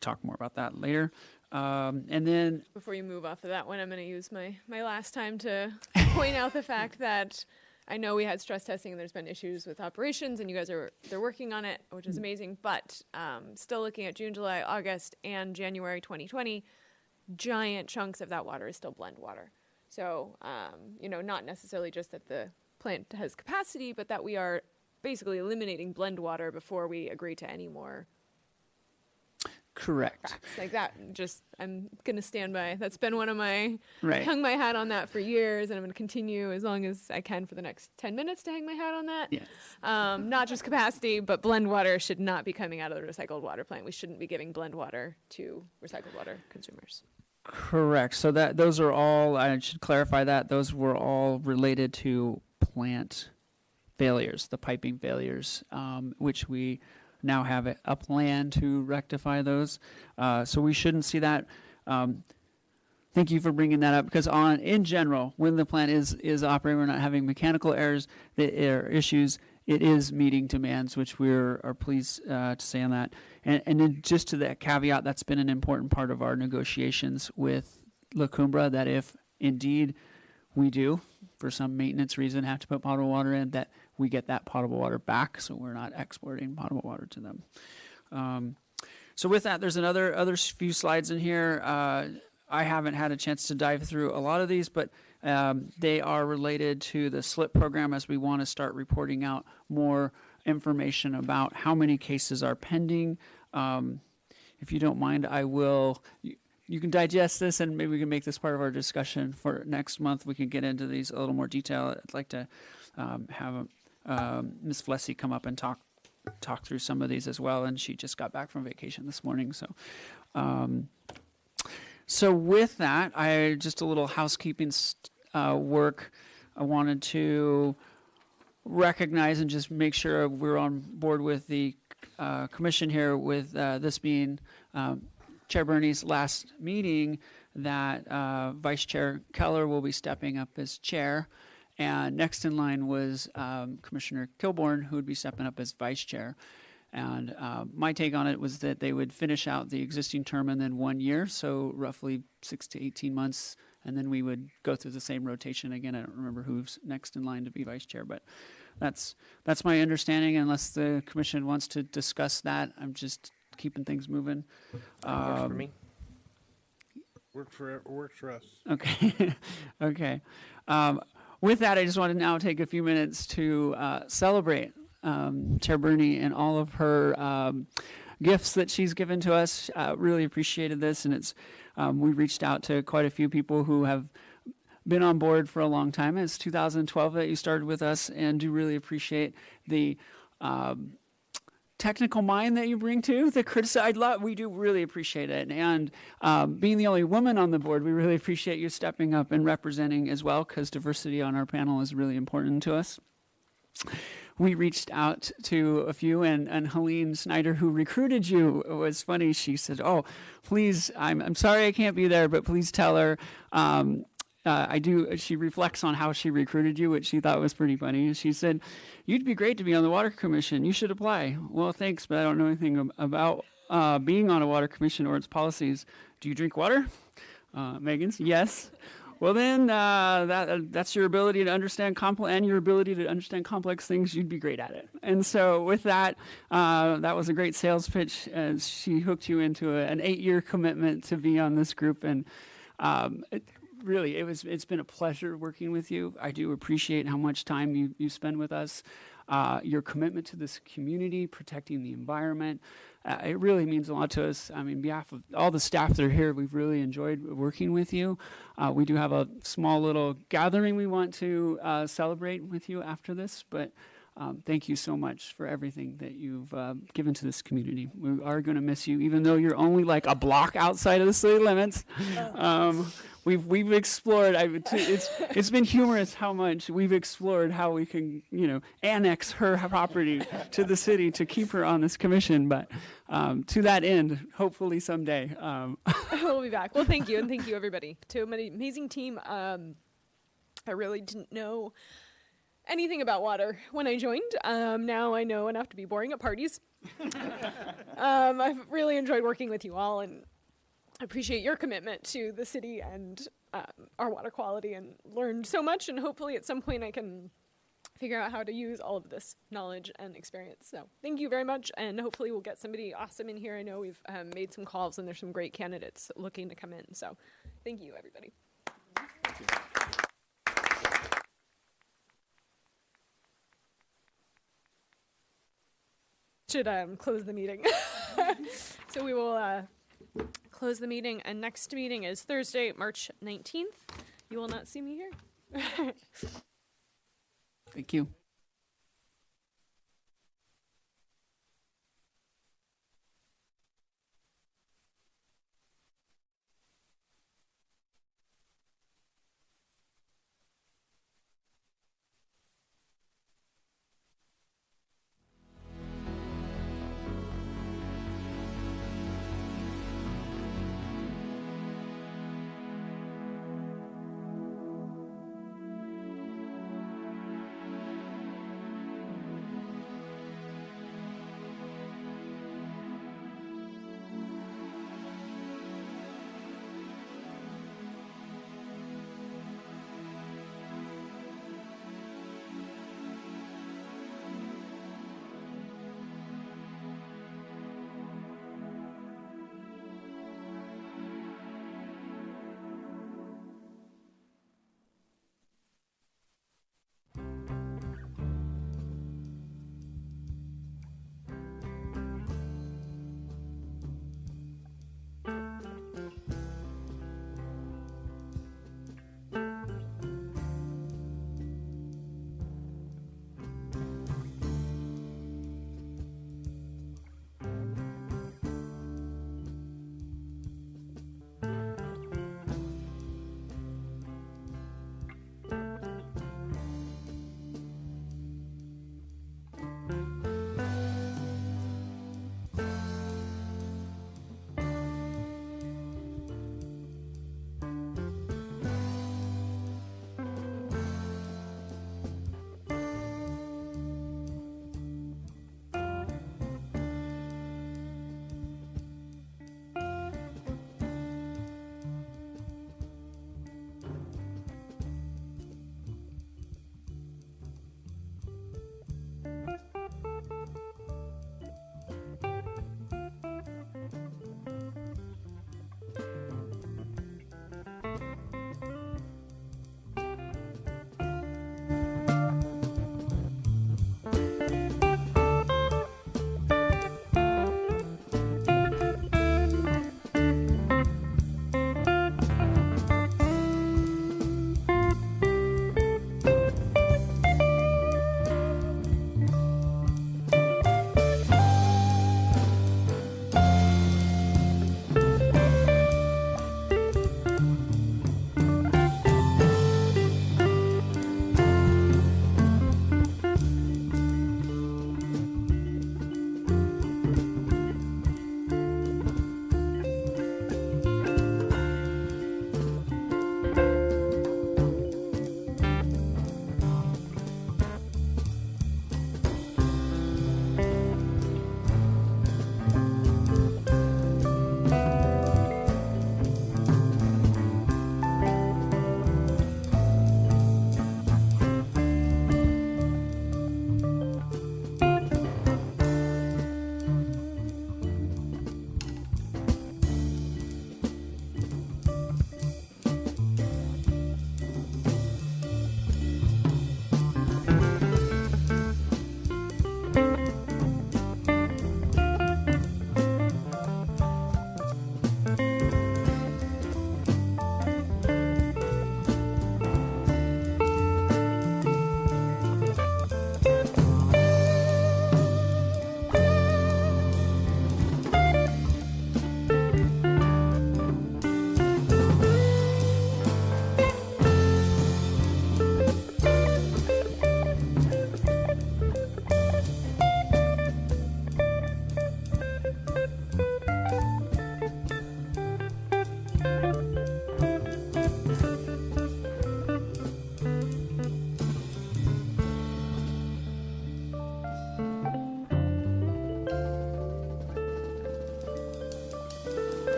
talk more about that later. And then Before you move off of that one, I'm going to use my last time to point out the fact that I know we had stress testing and there's been issues with operations, and you guys they're working on it, which is amazing, but still looking at June, July, August, and January 2020, giant chunks of that water is still blend water. So, not necessarily just that the plant has capacity, but that we are basically eliminating blend water before we agree to any more. correct. Facts. Like that, I'm going to stand by. That's been one of my, Right. hung my hat on that for years, and I'm going to continue as long as I can for the next 10 minutes to hang my hat on that. Yes. Not just capacity, but blend water should not be coming out of the recycled water plant. We shouldn't be giving blend water to recycled water consumers. Correct. So those are all, I should clarify that, those were all related to plant failures, the piping failures, which we now have a plan to rectify those. So we shouldn't see that. Thank you for bringing that up, because in general, when the plant is operating, we're not having mechanical errors, issues. It is meeting demands, which we are pleased to say on that. And then just to that caveat, that's been an important part of our negotiations with La Cumbra, that if indeed we do, for some maintenance reason, have to put potable water in, that we get that potable water back, so we're not exporting potable water to them. So with that, there's other few slides in here. I haven't had a chance to dive through a lot of these, but they are related to the SLIP program, as we want to start reporting out more information about how many cases are pending. If you don't mind, I will. You can digest this, and maybe we can make this part of our discussion for next month. We can get into these a little more detail. I'd like to have Ms. Flessy come up and talk through some of these as well, and she just got back from vacation this morning. So with that, just a little housekeeping work. I wanted to recognize and just make sure we're on board with the commission here, with this being Chair Bruni's last meeting, that Vice Chair Keller will be stepping up as chair, And next in line was Commissioner Kilborn, who would be stepping up as vice chair. And my take on it was that they would finish out the existing term in then 1 year, so roughly 6 to 18 months, and then we would go through the same rotation again. I don't remember who's next in line to be vice chair, but that's my understanding. Unless the commission wants to discuss that, I'm just keeping things moving. Works for me. Works for us. Okay. Okay. With that, I just want to now take a few minutes to celebrate Chair Bruni and all of her gifts that she's given to us. Really appreciated this, and it's we reached out to quite a few people who have been on board for a long time. It's 2012 that you started with us, and do really appreciate the technical mind that you bring to the criticize lot. We do really appreciate it. And being the only woman on the board, we really appreciate you stepping up and representing as well, because diversity on our panel is really important to us. We reached out to a few, and Helene Snyder, who recruited you, was funny. She said, "Oh, please, I'm sorry I can't be there, but please tell her I do." She reflects on how she recruited you, which she thought was pretty funny. She said, "You'd be great to be on the Water Commission. You should apply." Well, thanks, but I don't know anything about being on a Water Commission or its policies. Do you drink water? Megan's, yes. Well, then that's your ability to understand complex things. You'd be great at it. And so with that, that was a great sales pitch. As she hooked you into an 8-year commitment to be on this group. And really, it's been a pleasure working with you. I do appreciate how much time you spend with us. Your commitment to this community, protecting the environment. It really means a lot to us. I mean, on behalf of all the staff that are here, we've really enjoyed working with you. We do have a small little gathering we want to celebrate with you after this, but thank you so much for everything that you've given to this community. We are going to miss you, even though you're only like a block outside of the city limits. We've explored. It's been humorous how much we've explored how we can annex her property to the city to keep her on this commission. But to that end, hopefully someday we'll be back. Well, thank you, and thank you everybody. To an amazing team. I really didn't know anything about water when I joined. Now I know enough to be boring at parties. I've really enjoyed working with you all, and I appreciate your commitment to the city and our water quality, and learned so much, and hopefully at some point I can figure out how to use all of this knowledge and experience. So thank you very much, and hopefully we'll get somebody awesome in here. I know we've made some calls, and there's some great candidates looking to come in. So thank you, everybody. Thank you. Should close the meeting. So we will close the meeting, and next meeting is Thursday, March 19th. You will not see me here. Thank you.